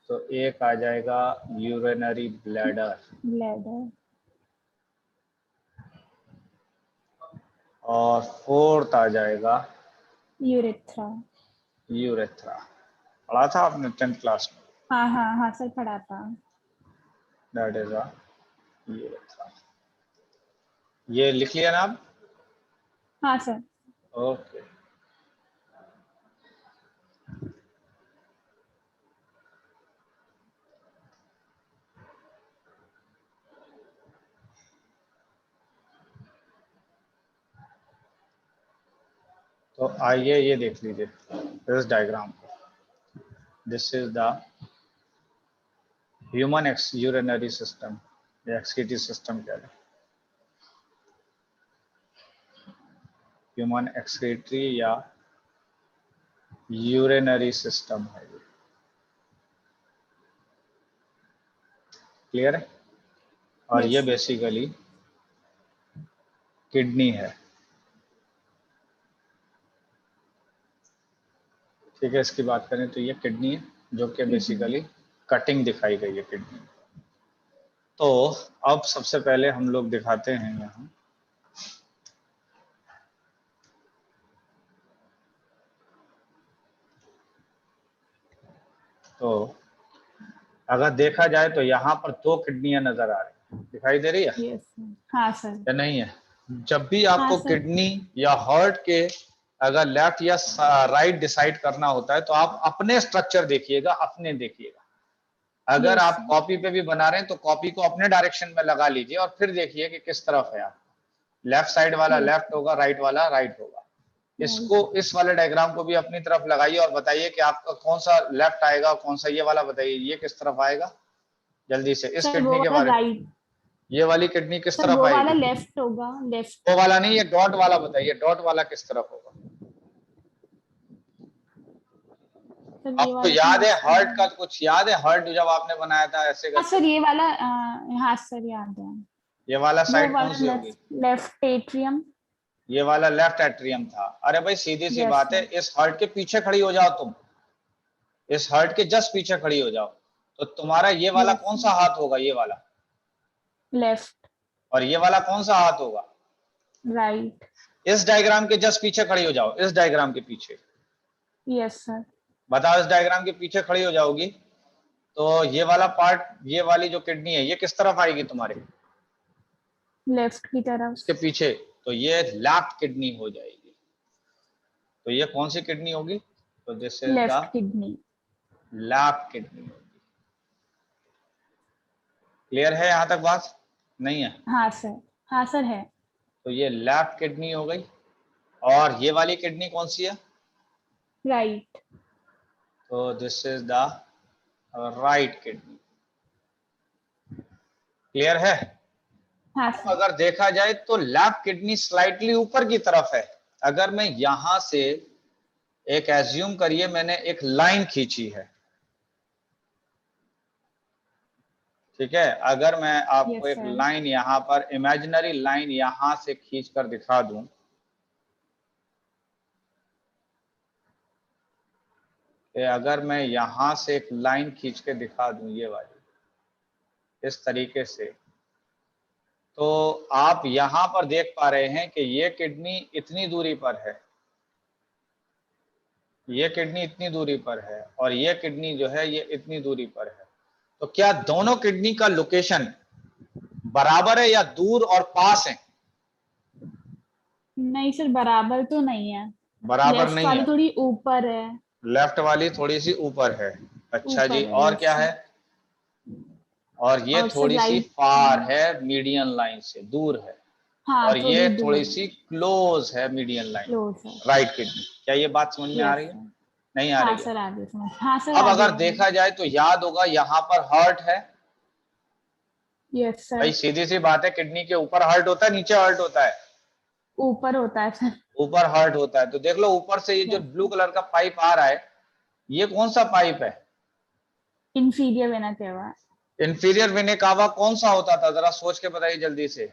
तो एक आ जाएगा यूरिनरी ब्लैडर। ब्लैडर। और फोर्थ आ जाएगा यूरेथ्रा। यूरेथ्रा। पढ़ा था आपने 10th क्लास में? हाँ हाँ हाँ सर, पढ़ा था। That is a urethra. ये लिख लिया ना आप? हाँ सर। ओके। तो आइए ये देख लीजिए इस डायग्राम को। This is the human x urinary system या एक्सक्रीटरी सिस्टम कह रहे हैं। ह्यूमन एक्सक्रीटरी या यूरिनरी सिस्टम है ये। क्लियर है? और ये यस सर। बेसिकली किडनी है, ठीक है। इसकी बात करें तो ये किडनी है, जो कि बेसिकली कटिंग दिखाई गई है किडनी। तो अब सबसे पहले हम लोग दिखाते हैं यहाँ, तो अगर देखा जाए तो यहाँ पर 2 किडनियां नजर आ रही हैं, दिखाई दे रही है यस सर। हाँ सर। या नहीं है? जब भी हाँ आपको सर। किडनी या हार्ट के अगर लेफ्ट या राइट डिसाइड करना होता है तो आप अपने स्ट्रक्चर देखिएगा, अपने देखिएगा। अगर यस आप सर। कॉपी पे भी बना रहे हैं तो कॉपी को अपने डायरेक्शन में लगा लीजिए और फिर देखिए कि किस तरफ है आप। लेफ्ट साइड वाला यस। लेफ्ट होगा, राइट वाला राइट होगा। इसको, राइट। इस वाले डायग्राम को भी अपनी तरफ लगाइए और बताइए कि आपका कौन सा लेफ्ट आएगा, कौन सा ये वाला। बताइए ये किस तरफ आएगा जल्दी से, इस सर वो किडनी के वाला बारे में। राइट। ये वाली किडनी किस सर तरफ वो वाला आएगी? लेफ्ट होगा, लेफ्ट। वो वाला नहीं, ये डॉट वाला बताइए, डॉट वाला किस तरफ होगा? सर ये आपको वाला तो याद है लेफ्ट हार्ट होगा। का कुछ याद है? हार्ट जब आपने बनाया था ऐसे हाँ करके, सर, ये वाला हाँ सर, याद है। ये वाला वो साइड कौन वाला सी होगी? Left, left atrium. ये वाला लेफ्ट एट्रियम था। अरे भाई सीधी सी यस बात है, सर। इस हार्ट के पीछे खड़ी हो जाओ तुम, इस हार्ट के जस्ट पीछे खड़ी हो जाओ, तो तुम्हारा ये वाला यस कौन सर। सा हाथ होगा? ये वाला। लेफ्ट। और ये वाला कौन सा हाथ होगा? राइट। इस डायग्राम के जस्ट पीछे खड़ी हो जाओ, इस डायग्राम के पीछे। Yes sir. बताओ, इस डायग्राम के पीछे खड़ी हो जाओगी तो ये वाला पार्ट, ये वाली जो किडनी है, ये किस तरफ आएगी तुम्हारे? लेफ्ट की तरफ, इसके पीछे, तो ये लेफ्ट किडनी हो जाएगी। तो ये कौन सी किडनी होगी? तो this is the left kidney. Left kidney होगी। क्लियर है यहां तक बात? नहीं है? हाँ सर, हाँ सर है। तो ये लेफ्ट किडनी हो गई। और ये वाली किडनी कौन सी है? राइट। तो this is the right kidney. Clear है? हाँ अब सर। अगर देखा जाए तो लेफ्ट किडनी स्लाइटली ऊपर की तरफ है। अगर मैं यहां से एक एज्यूम करिए मैंने एक लाइन खींची है, ठीक है, अगर मैं आपको यस एक सर। लाइन यहां पर इमेजिनरी लाइन यहां से खींच कर दिखा दूं, कि अगर मैं यहां से एक लाइन खींच के दिखा दूं ये वाली इस तरीके से, तो आप यहां पर देख पा रहे हैं कि ये किडनी इतनी दूरी पर है, ये किडनी इतनी दूरी पर है, और ये किडनी जो है ये इतनी दूरी पर है। तो क्या दोनों किडनी का लोकेशन बराबर है या दूर और पास है? नहीं सर, बराबर तो नहीं है। बराबर लेफ्ट नहीं वाली है। थोड़ी ऊपर है। लेफ्ट वाली थोड़ी सी ऊपर है। अच्छा जी, ऊपर है, और यस क्या सर। है? और ये और सर थोड़ी सी राइट। फार है, मीडियन लाइन से दूर है। हाँ और ये थोड़ी दूर थोड़ी है। सी क्लोज है मीडियन लाइन, क्लोज है। Right kidney. क्या ये बात समझ में आ यस रही है? सर। नहीं आ हाँ रही है? सर आगे समझ, हाँ सर अब आगे अगर आ गई। देखा जाए तो याद होगा यहाँ पर हार्ट है। यस भाई सर। सीधी सी बात है, किडनी के ऊपर हार्ट होता है, नीचे हार्ट होता है? ऊपर होता है सर। ऊपर हार्ट होता है। तो देख लो ऊपर से ये जो यस ब्लू सर। कलर का पाइप आ रहा है, ये कौन सा पाइप है? Inferior vena cava. Inferior vena cava कौन सा होता था, जरा सोच के बताइए जल्दी से।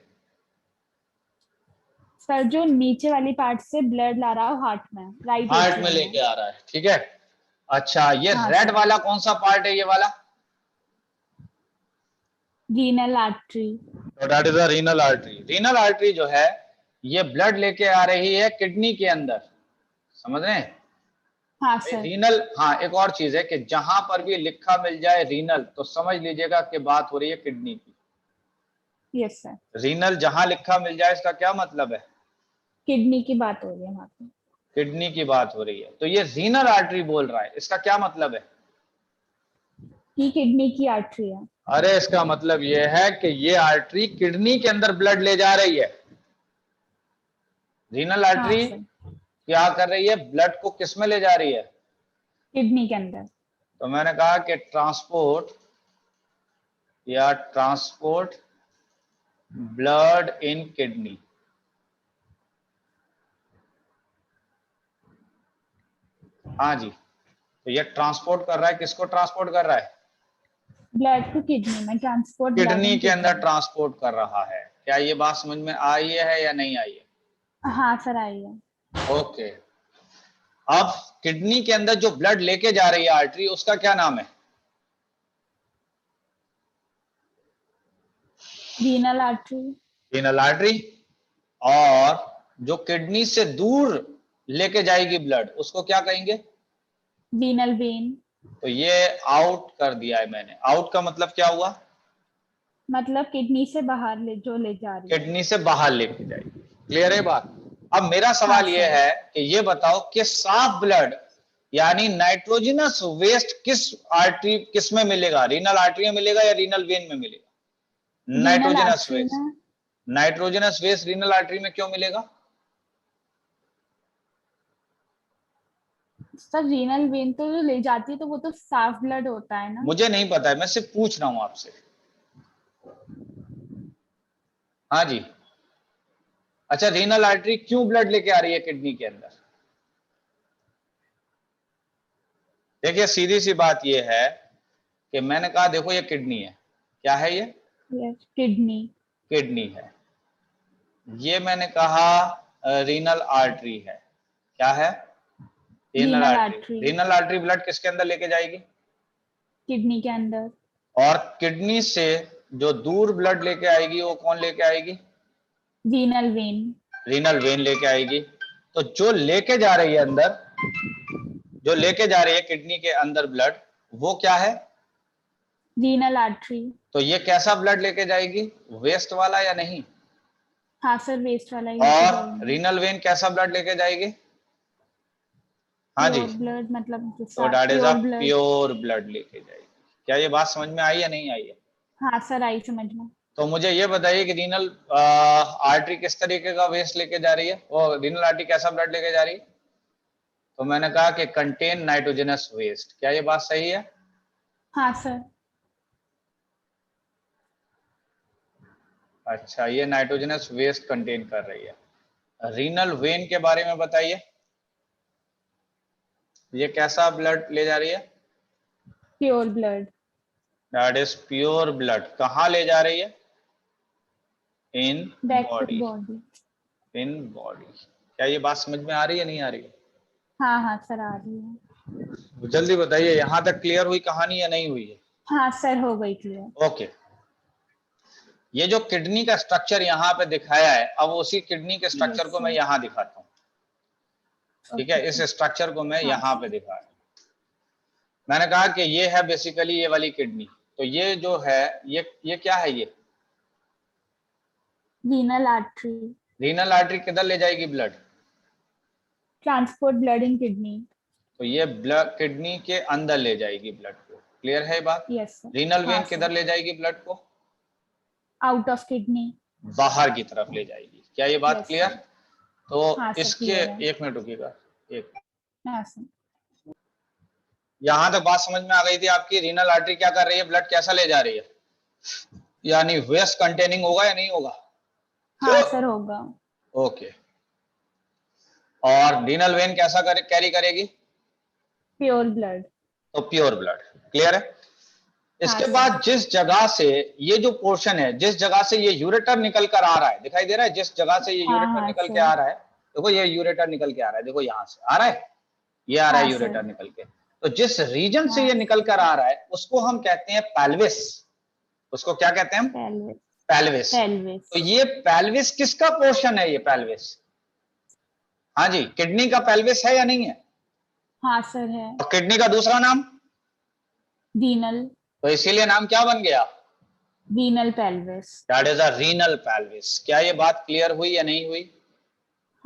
सर जो नीचे वाली पार्ट से ब्लड ला रहा हो हार्ट में, राइट हार्ट में एट्रियम में। लेके आ रहा है, ठीक है। अच्छा, ये हाँ रेड सर। वाला कौन सा पार्ट है, ये वाला? Renal artery. तो that is a renal artery. Renal artery जो है ये ब्लड लेके आ रही है किडनी के अंदर, समझ रहे हैं? हाँ सर। रीनल, हाँ एक और चीज है कि जहां पर भी लिखा मिल जाए रीनल तो समझ लीजिएगा कि बात हो रही है किडनी की। Yes sir. रीनल जहां लिखा मिल जाए इसका क्या मतलब है? किडनी की बात हो रही है वहाँ पे। किडनी की बात हो रही है। तो ये रीनल आर्टरी बोल रहा है, इसका क्या मतलब है? कि किडनी की आर्टरी है। अरे इसका मतलब ये है कि ये आर्टरी किडनी के अंदर ब्लड ले जा रही है। रीनल हाँ आर्टरी सर। क्या कर रही है, ब्लड को किस में ले जा रही है? किडनी के अंदर। तो मैंने कहा कि ट्रांसपोर्ट या ट्रांसपोर्ट ब्लड इन किडनी। हाँ जी, तो ये ट्रांसपोर्ट कर रहा है, किसको ट्रांसपोर्ट कर रहा है? ब्लड टू किडनी में, ट्रांसपोर्ट ब्लड किडनी इन के अंदर किडनी। ट्रांसपोर्ट कर रहा है। क्या ये बात समझ में आई है या नहीं आई हाँ सर आई है। है? ओके। अब किडनी के अंदर जो ब्लड लेके जा रही है आर्टरी, उसका क्या नाम है? Renal artery. Renal artery. और जो किडनी से दूर लेके जाएगी ब्लड, उसको क्या कहेंगे? Renal vein. तो ये आउट कर दिया है मैंने। आउट का मतलब क्या हुआ? मतलब किडनी से बाहर ले जा रही है। किडनी से बाहर लेके जाएगी। क्लियर है बात? अब मेरा हाँ सवाल यह सर। है कि ये बताओ कि साफ ब्लड यानी नाइट्रोजनस वेस्ट किस आर्टरी, किस में मिलेगा? रीनल आर्टरी में मिलेगा या रीनल वेन में मिलेगा? Renal nitrogenous artery waste. में। नाइट्रोजनस वेस्ट रीनल आर्टरी में क्यों मिलेगा? सर रीनल वेन तो जो ले जाती है तो वो तो साफ ब्लड होता है ना। मुझे नहीं पता है, मैं सिर्फ पूछ रहा हूं आपसे। हाँ जी। अच्छा, रीनल आर्टरी क्यों ब्लड लेके आ रही है किडनी के अंदर? देखिए सीधी सी बात यह है कि मैंने कहा देखो ये किडनी है। क्या है ये? Yes kidney. किडनी है। ये मैंने कहा रीनल आर्टरी है। क्या है? Renal renal artery. Artery. Renal artery blood किसके अंदर लेके जाएगी? किडनी के अंदर। और किडनी से जो दूर ब्लड लेके आएगी वो कौन लेके आएगी? Renal vein. रीनल वेन लेके आएगी। तो जो लेके जा रही है अंदर, जो लेके जा रही है किडनी के अंदर ब्लड, वो क्या है? Renal artery. तो ये कैसा ब्लड लेके जाएगी, वेस्ट वाला या नहीं? हाँ सर, वेस्ट वाला ही और रीनल वेन कैसा ब्लड लेके जाएगी? हाँ जी, प्योर ब्लड, मतलब तो that is a pure blood. Pure blood लेके जाएगी। क्या ये बात समझ में आई या नहीं आई है? हाँ सर, आई समझ में। तो मुझे ये बताइए कि रीनल आर्टरी किस तरीके का वेस्ट लेके जा रही है, वो रीनल आर्टरी कैसा ब्लड लेके जा रही है? तो मैंने कहा कि कंटेन नाइट्रोजनस वेस्ट। क्या ये बात सही है? हाँ सर। अच्छा, ये नाइट्रोजनस वेस्ट कंटेन कर रही है। रीनल वेन के बारे में बताइए, ये कैसा ब्लड ले जा रही है? Pure blood. That is pure blood. कहाँ ले जा रही है? In back to body. Body. In body. क्या ये बात समझ में आ रही है नहीं आ रही है? हाँ हाँ सर, आ रही है। जल्दी बताइए, यहां तक क्लियर हुई कहानी या नहीं हुई है? हाँ सर, हो गई क्लियर। ओके। ये जो किडनी का स्ट्रक्चर यहाँ पे दिखाया है, अब उसी किडनी के स्ट्रक्चर यस को मैं सर। यहाँ दिखाता हूँ। ठीक है, ओके इस सर। स्ट्रक्चर को मैं हाँ यहाँ पे दिखा, मैंने कहा कि ये है बेसिकली ये वाली किडनी। तो ये जो है, ये क्या है? ये रीनल आर्टरी। रीनल आर्टरी किधर ले जाएगी blood? Transport blood in kidney. तो ये ब्लड किडनी के अंदर ले जाएगी ब्लड को। क्लियर है बात? Yes sir. रीनल हाँ वेन सर। किधर ले जाएगी ब्लड को? Out of kidney. बाहर की तरफ ले जाएगी। क्या ये बात यस क्लियर? सर। तो हाँ सर, इसके क्लियर है। एक मिनट रुकिएगा। एक, हाँ सर। यहां तक बात समझ में आ गई थी आपकी? रीनल आर्टरी क्या कर रही है, ब्लड कैसा ले जा रही है, यानी वेस्ट कंटेनिंग होगा या नहीं होगा? हाँ सर, होगा। ओके। और रीनल वेन कैसा कैरी करेगी? Pure blood. तो प्योर ब्लड। क्लियर है? हाँ इसके सर। बाद जिस जगह से ये जो पोर्शन है, जिस जगह से ये यूरेटर निकल कर आ रहा है, दिखाई दे रहा है? जिस जगह से ये हाँ यूरेटर हाँ निकल के सर। आ रहा है, देखो ये यूरेटर निकल के आ रहा है, देखो यहां से आ रहा है, ये आ रहा है हाँ सर। यूरेटर निकल के। तो जिस रीजन से हाँ ये निकल कर आ रहा है उसको हम कहते हैं पेल्विस। उसको क्या कहते हैं हम? पेल्विस। पेल्विस। पेल्विस। तो ये पेल्विस किसका पोर्शन है? ये पेल्विस, हाँ जी, किडनी का पेल्विस है या नहीं है? हाँ सर, है। और किडनी का दूसरा नाम? रीनल। तो इसीलिए नाम क्या बन गया? Renal pelvis. That is a renal pelvis. क्या ये बात क्लियर हुई या नहीं हुई?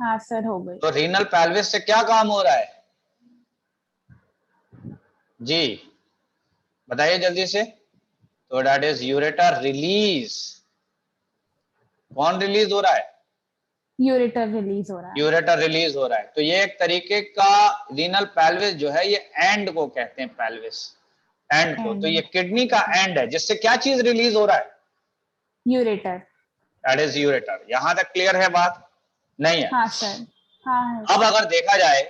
हाँ सर, हो गई। तो रीनल पेल्विस से क्या काम हो रहा है जी, बताइए जल्दी से। तो दैट इज यूरेटर रिलीज। कौन रिलीज हो रहा है? यूरेटर रिलीज हो रहा है। यूरेटर रिलीज हो रहा है। तो ये एक तरीके का रीनल पेल्विस जो है, ये एंड को कहते हैं पेल्विस, एंड को। तो ये एंड। किडनी का एंड है जिससे क्या चीज रिलीज हो रहा है? यूरेटर। That is ureter. यहां तक क्लियर है बात? नहीं है? हाँ सर। हाँ है अब सर। अगर देखा जाए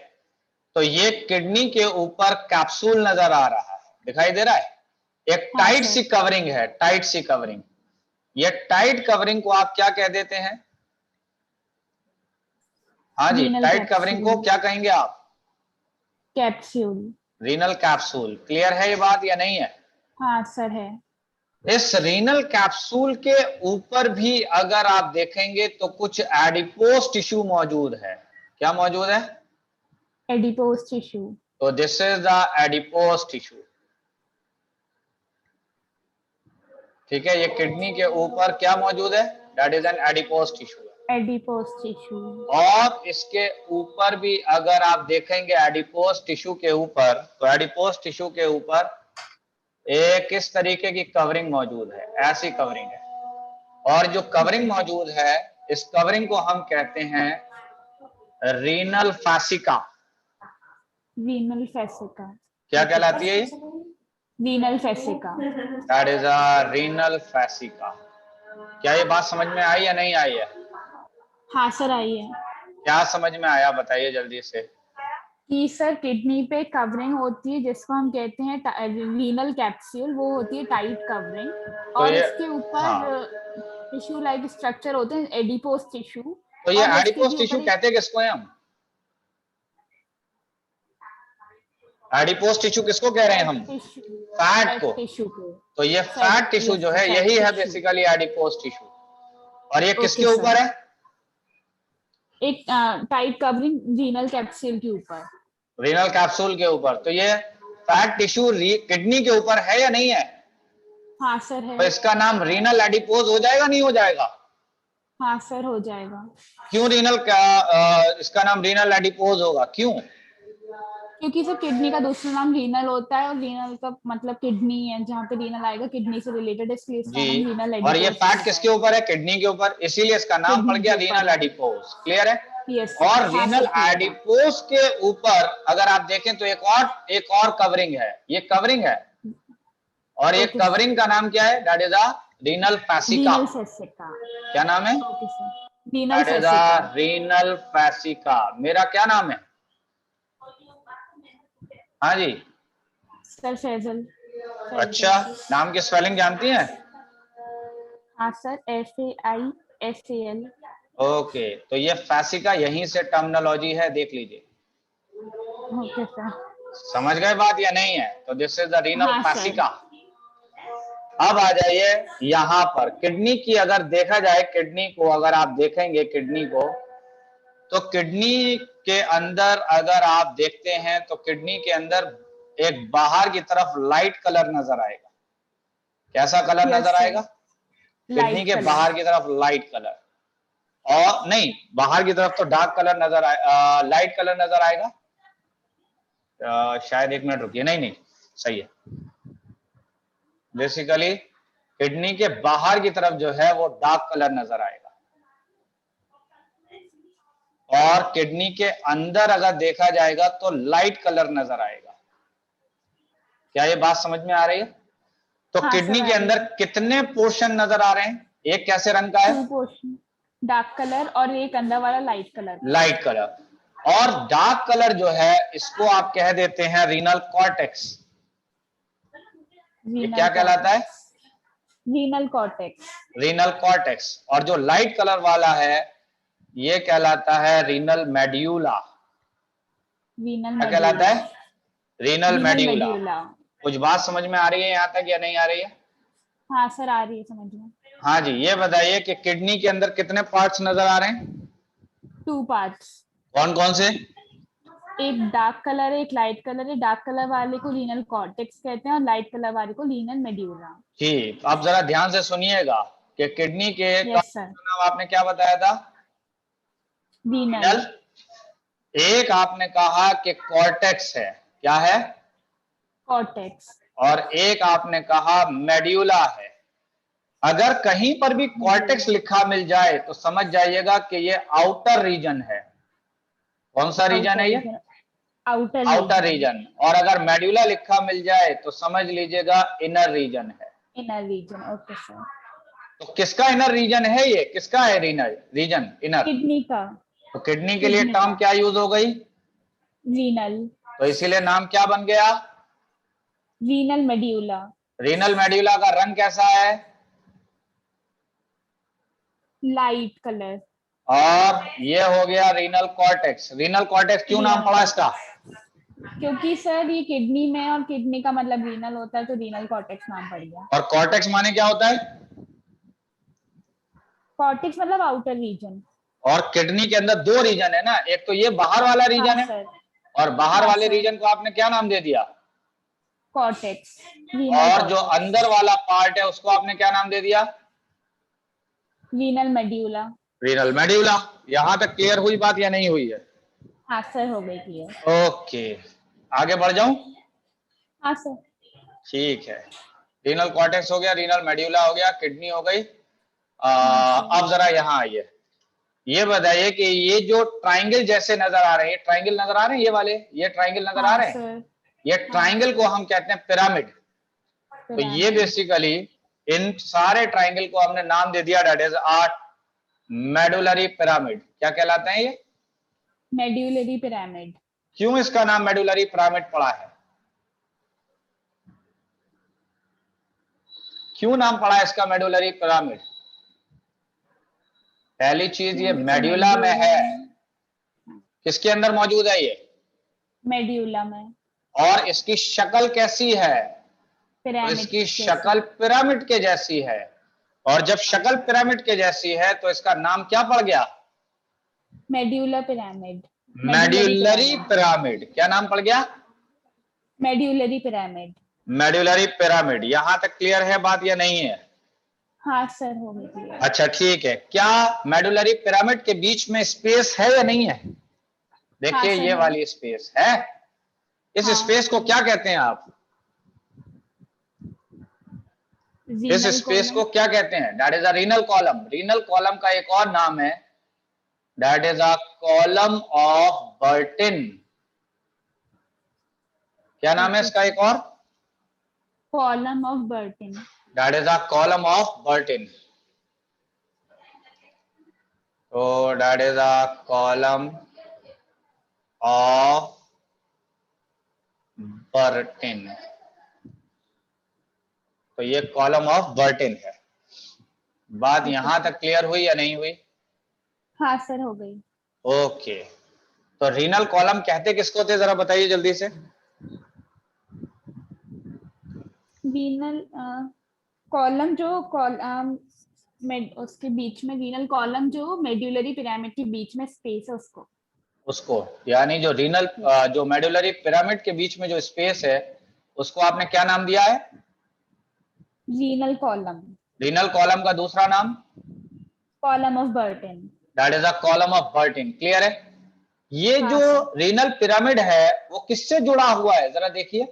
तो ये किडनी के ऊपर कैप्सूल नजर आ रहा है, दिखाई दे रहा है? एक हाँ टाइट सर। सी कवरिंग है, टाइट सी कवरिंग। ये टाइट कवरिंग को आप क्या कह देते हैं? हाँ जी, रीनल टाइट कवरिंग को कैप्सूल। क्या कहेंगे आप? कैप्सूल। Renal capsule. क्लियर है ये बात या नहीं है? हाँ सर, है। इस रीनल कैप्सूल के ऊपर भी अगर आप देखेंगे तो कुछ एडिपोज टिश्यू मौजूद है। क्या मौजूद है? Adipose tissue. तो this is the adipose tissue. ठीक है, ये किडनी के ऊपर क्या मौजूद है? That is an adipose tissue. Adipose tissue. और इसके ऊपर भी अगर आप देखेंगे एडिपोज टिश्यू के ऊपर, तो एडिपोज टिश्यू के ऊपर एक इस तरीके की कवरिंग मौजूद है, ऐसी कवरिंग है। और जो कवरिंग मौजूद है, इस कवरिंग को हम कहते हैं रीनल फैसिका। Renal fascia. क्या कहलाती है ये? Renal fascia. That is a renal fascia. क्या ये बात समझ में आई या नहीं आई है? हाँ सर, आई है। क्या समझ में आया बताइए जल्दी से। कि सर किडनी पे कवरिंग होती है जिसको हम कहते हैं रीनल कैप्सूल, वो होती है टाइट कवरिंग। तो और ये, इसके हाँ, ऊपर टिश्यू लाइक स्ट्रक्चर होते हैं, एडिपोज टिश्यू। तो ये और इसके एडिपोज भी टिश्यू ऊपर एक कहते हैं किसको है हम? एडिपोज टिश्यू किसको कह रहे हैं हम? Fat tissue. फैट को। फैट टिश्यू को। तो ये फैट, फैट टिश्यू यस जो सर, है, फैट यही है टिश्यू। Basically adipose tissue. और ये किसके ओके ऊपर सर। है? एक टाइट कवरिंग रीनल कैप्सूल के ऊपर। रीनल कैप्सूल के ऊपर। तो ये फैट टिश्यू किडनी के ऊपर है या नहीं है? हाँ सर, है। तो इसका नाम रीनल एडिपोज हो जाएगा नहीं हो जाएगा? हाँ सर, हो जाएगा। क्यों रीनल का इसका नाम रीनल एडिपोज होगा, क्यों? क्योंकि सर किडनी का दूसरा नाम रीनल होता है, और रीनल का मतलब किडनी है, जहाँ पे रीनल आएगा किडनी से रिलेटेड है, इसलिए इसका जी, नाम रीनल और ये एडिपोज हो फैट किसके जाएगा। ऊपर है? किडनी के ऊपर, इसीलिए इसका नाम पड़ किडनी गया के ऊपर रीनल है। एडिपोज। क्लियर है? यस सर, और हाँ रीनल सर, क्लियर है। एडिपोज के ऊपर अगर आप देखें तो एक और कवरिंग है, ये कवरिंग है, और ये ओके सर। कवरिंग का नाम क्या है? That is a renal fascia. Renal fascia. क्या नाम है? Okay sir, renal that is fascia. A renal fascia. मेरा क्या नाम है? हाँ जी। सर फैजल। अच्छा, फैजल। नाम की स्पेलिंग जानती हैं? हाँ सर, FAISAL। ओके, तो ये फैसिका यहीं से टर्मिनोलॉजी है, देख लीजिए। Okay sir. समझ गए बात या नहीं है? तो दिस इज द रीनल हाँ सर। फैसिका। अब आ जाइए यहां पर, किडनी की अगर देखा जाए, किडनी को अगर आप देखेंगे, किडनी को, तो किडनी के अंदर अगर आप देखते हैं तो किडनी के अंदर एक बाहर की तरफ लाइट कलर नजर आएगा। कैसा कलर यस नजर सर, आएगा? किडनी लाइट के कलर। बाहर की तरफ लाइट कलर, और नहीं, बाहर की तरफ तो डार्क कलर नजर आए, लाइट कलर नजर आएगा। शायद एक मिनट रुकिए, नहीं नहीं, सही है। बेसिकली किडनी के बाहर की तरफ जो है वो डार्क कलर नजर आएगा, और किडनी के अंदर अगर देखा जाएगा तो लाइट कलर नजर आएगा। क्या ये बात समझ में आ रही है? तो हाँ किडनी सर, के आ रही अंदर है। कितने पोर्शन नजर आ रहे हैं? एक कैसे रंग का है? 2 पोर्शन, डार्क कलर, और एक अंदर वाला लाइट कलर का। Light colour. और डार्क कलर जो है इसको आप कह देते हैं रीनल कॉर्टेक्स। ये रीनल क्या कहलाता है? Cortex. Renal cortex. Renal cortex. और जो लाइट कलर वाला है ये कहलाता है रीनल मेड्यूला। रीनल क्या कहलाता मेड्यूला। है? Renal renal medulla. मेड्यूला। कुछ बात समझ में आ रही है यहां तक या नहीं आ रही है? हाँ सर, आ रही है समझ में। हाँ जी, ये बताइए कि किडनी के अंदर कितने पार्ट्स नजर आ रहे हैं? 2 पार्ट्स। कौन कौन से? एक डार्क कलर है, एक लाइट कलर है। डार्क कलर वाले को रीनल कॉर्टेक्स कहते हैं, और लाइट कलर वाले को रीनल मेड्यूला। ठीक, आप जरा ध्यान से सुनिएगा कि किडनी के यस सर। नाम आपने क्या बताया था? रीनल। रीनल। एक आपने कहा कि कॉर्टेक्स है, क्या है? कॉर्टेक्स। और एक आपने कहा मेड्यूला है। अगर कहीं पर भी कॉर्टेक्स मेड्यूला। लिखा मिल जाए तो समझ जाइएगा कि ये आउटर रीजन है। कौन सा रीजन आउटर है ये? Region. Outer outer region. Region. और अगर मेड्यूला लिखा मिल जाए तो समझ लीजिएगा इनर रीजन है। Inner region. Okay sir. तो किसका इनर रीजन है ये? किसका है इनर रीजन? इनर। किडनी का। तो किडनी के लिए किडनी टर्म का। क्या यूज हो गई? रीनल। तो इसीलिए नाम क्या बन गया? Renal medulla. रीनल मेड्यूला का रंग कैसा है? Light colour. और ये हो गया रीनल कॉर्टेक्स। रीनल कॉर्टेक्स क्यों नाम रीनल पड़ा इसका? कॉर्टेक्स। क्योंकि सर ये किडनी में, और किडनी का मतलब रीनल होता है, तो रीनल कॉर्टेक्स नाम पड़ गया। और कॉर्टेक्स माने क्या होता है? कॉर्टेक्स मतलब आउटर रीजन। और किडनी के अंदर दो रीजन है ना, एक तो ये बाहर वाला हाँ रीजन है, सर। और बाहर हाँ वाले सर, रीजन को आपने क्या नाम दे दिया? कॉर्टेक्स। रीनल और जो कॉर्टेक्स। अंदर वाला पार्ट है उसको आपने क्या नाम दे दिया? Renal medulla. Renal medulla. यहां तक क्लियर हुई बात या नहीं हुई है? हाँ सर, हो गई क्लियर। ओके, आगे बढ़ जाऊं? हाँ सर। ठीक है, रीनल कॉर्टेक्स हो गया, रीनल मेड्यूला हो गया, किडनी हो गई। हाँ सर। अब जरा यहाँ आइए, ये बताइए कि ये जो ट्राइंगल जैसे नजर आ रहे हैं, ट्राइंगल नजर आ रहे हैं, ये वाले, ये ट्राइंगल नजर आ हाँ रहे हैं, सर। ये हाँ। ट्राइंगल को हम कहते हैं पिरामिड। तो ये पिरामिड। बेसिकली इन सारे ट्राइंगल को हमने नाम दे दिया, that is art medullary pyramid. क्या कहलाते हैं ये? Medullary pyramid. क्यों इसका नाम मेडुलरी पिरामिड पड़ा है? क्यों नाम पड़ा है इसका मेडुलरी पिरामिड? पहली चीज, ये मेड्यूला में है। किसके अंदर मौजूद है ये? मेड्यूला में। और इसकी शक्ल कैसी है? तो पिरामिड इसकी जैसी। शक्ल पिरामिड के जैसी है। और जब शक्ल पिरामिड के जैसी है तो इसका नाम क्या पड़ गया? Medulla pyramid. Medullary pyramid. क्या नाम पड़ गया? Medullary pyramid. Medullary pyramid. यहां तक क्लियर है बात या नहीं है? हाँ सर, हो गई क्लियर। अच्छा ठीक है, क्या मेडुलरी पिरामिड के बीच में स्पेस है या नहीं है? हाँ देखिए सर, ये है। वाली स्पेस है। इस हाँ, स्पेस को क्या कहते हैं आप? इस रीनल स्पेस कॉलम। को क्या कहते हैं? That is a renal column. Renal column का एक और नाम है, that is a column of Bertin. क्या नाम है ओके इसका सर, एक और? Column of Bertin. That is a column of Bertin. तो that is a column of Bertin. तो ये कॉलम ऑफ बर्टिन है। बात ओके यहां सर। तक क्लियर हुई या नहीं हुई? हाँ सर, हो गई। ओके, तो रीनल कॉलम कहते किसको थे, जरा बताइए जल्दी से। रीनल कॉलम जो उसके बीच में, रीनल कॉलम जो मेड्यूलरी पिरामिड के बीच में स्पेस है उसको। उसको, यानी जो रीनल यस, जो मेडुलरी पिरामिड के बीच में जो स्पेस है, उसको आपने क्या नाम दिया है? Renal column. रीनल कॉलम का दूसरा नाम? Column of Bertin. That is a column of Bertin. Clear है? ये हाँ जो सर। रीनल पिरामिड है वो किससे जुड़ा हुआ है, जरा देखिए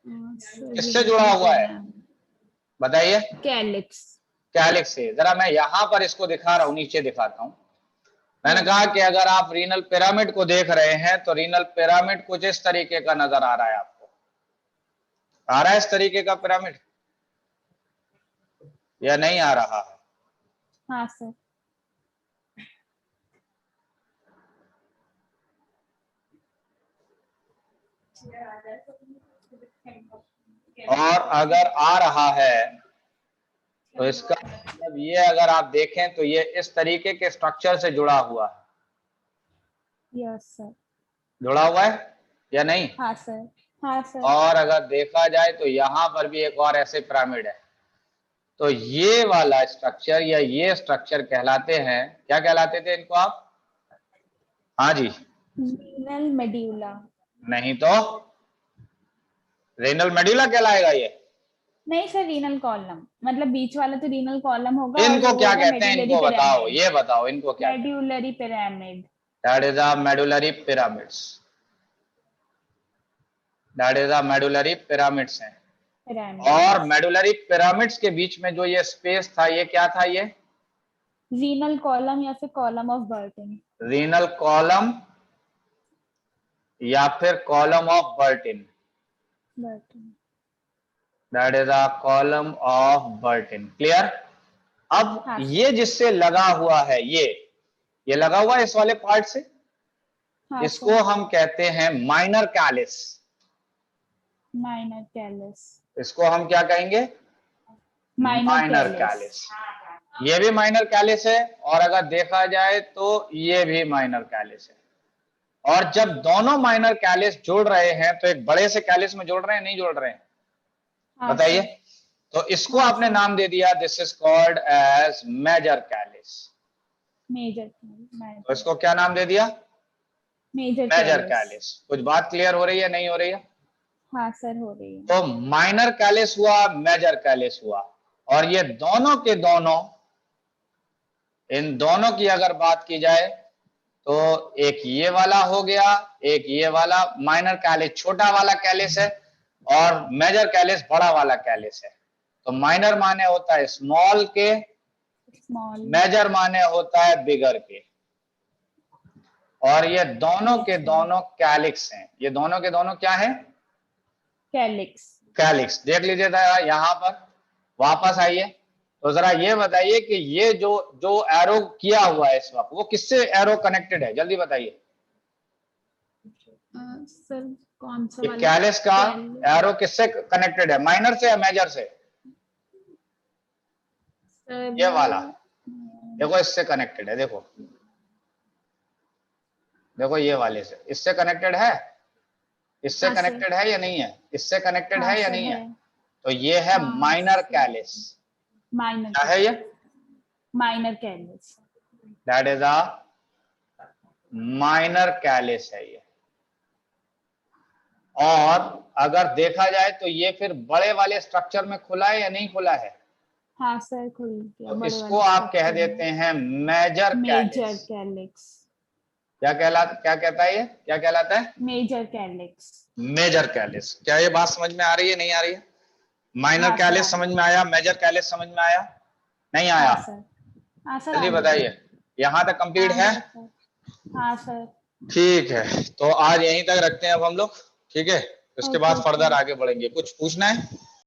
किससे जुड़ा रीनल हुआ है, पिरामिड, बताइए। कैलिप्स। कैलिक्स से। जरा मैं यहां पर इसको दिखा रहा हूं, नीचे दिखाता हूं। मैंने यस कहा सर। कि अगर आप रीनल पिरामिड को देख रहे हैं तो रीनल पिरामिड कुछ इस तरीके का नजर आ रहा है आपको। आ रहा है इस तरीके का पिरामिड या नहीं आ रहा है? हाँ सर। और अगर आ रहा है तो इसका मतलब ये, अगर आप देखें तो ये इस तरीके के स्ट्रक्चर से जुड़ा हुआ है। Yes sir. जुड़ा हुआ है या नहीं? हाँ सर। हाँ सर। और अगर देखा जाए तो यहां पर भी एक और ऐसे पिरामिड है। तो ये वाला स्ट्रक्चर या ये स्ट्रक्चर कहलाते हैं, क्या कहलाते थे इनको आप? हाँ जी। Renal medulla. नहीं तो रेनल मेडुला कहलाएगा ये। नहीं सर, रीनल कॉलम मतलब बीच वाला तो रीनल कॉलम होगा, और इनको जो वो क्या होगा कहते हैं, मेड्यूलरी इनको बताओ, पिरामिड। ये बताओ इनको क्या कहते हैं? Medullary pyramid. That is a medullary pyramids. That is a medullary pyramids हैं। पिरामिड, और यस। मेडुलरी पिरामिड्स के बीच में जो ये स्पेस था, ये क्या था? ये रीनल कॉलम या फिर column of Bertin. Renal column या फिर column of Bertin. Bertin. That is a column of Bertin. Clear? अब हाँ सर। ये जिससे लगा हुआ है, ये लगा हुआ है इस वाले पार्ट से, हाँ इसको सर। हम कहते हैं माइनर कैलिस। Minor Kallis. इसको हम क्या कहेंगे? Minor minor Kallis. कैलिस। ये भी माइनर कैलिस है, और अगर देखा जाए तो ये भी माइनर कैलिस है। और जब दोनों माइनर कैलिस जुड़ रहे हैं तो एक बड़े से कैलिस में जुड़ रहे हैं, नहीं जुड़ रहे हैं? हाँ बताइए। सर। तो इसको हाँ आपने सर। नाम दे दिया, this is called as major calyx. Major तो मेजर इसको क्या नाम दे दिया? Major major calyx. कैलिस। कुछ बात क्लियर हो रही है, नहीं हो रही है? हाँ सर, हो रही है। तो माइनर कैलिस हुआ, मेजर कैलिस हुआ, और ये दोनों के दोनों, इन दोनों की अगर बात की जाए तो एक ये वाला हो गया, एक ये वाला। माइनर कैलिस छोटा वाला कैलिस है, और मेजर कैलिस बड़ा वाला कैलिस है। तो माइनर माने होता है स्मॉल के, स्मॉल। मेजर माने होता है बिगर के। और ये दोनों के यस सर। दोनों कैलिक्स हैं। ये दोनों के दोनों क्या हैं? कैलिक्स। कैलिक्स। देख लीजिए जरा यहां पर, वापस आइए। तो जरा ये बताइए कि ये जो जो एरो किया हुआ है इस वक्त, वो किससे एरो कनेक्टेड है, जल्दी बताइए। सर, कौन सा ये वाला? कैलिस का कैलिस। एरो किससे कनेक्टेड है, माइनर से या मेजर से? सर, ये वाला देखो, इससे कनेक्टेड है। देखो देखो, ये वाले से, इससे कनेक्टेड है। इससे हाँ सर। कनेक्टेड है या नहीं है? इससे कनेक्टेड हाँ है या सर, नहीं है। है? तो ये है हाँ माइनर सर। कैलिस। माइनर क्या है ये? Kallis. Minor Kallis. That is a minor Kallis है ये। और अगर देखा जाए तो ये फिर बड़े वाले स्ट्रक्चर में खुला है या नहीं खुला है? हाँ सर, खुल गया। तो बड़े इसको वाले आप कह structure देते में। हैं मेजर मेजर कैलिक्स। कैलिक्स। क्या कहता है ये, क्या कहलाता है? Major calyx. Major calyx. क्या ये बात समझ में आ रही है, नहीं आ रही है? माइनर हाँ सर, कैलिक्स आ समझ रही में आया, मेजर कैलिक्स समझ में आया, नहीं आया? हाँ सर। हाँ सर, आ जल्दी गया। बताइए, यहां तक कंप्लीट हाँ है? गया सर। हाँ सर। ठीक है, तो आज यहीं तक रखते हैं अब हम लोग, ठीक है? इसके ओके बाद फर्दर ओके। आगे बढ़ेंगे। कुछ पूछना है?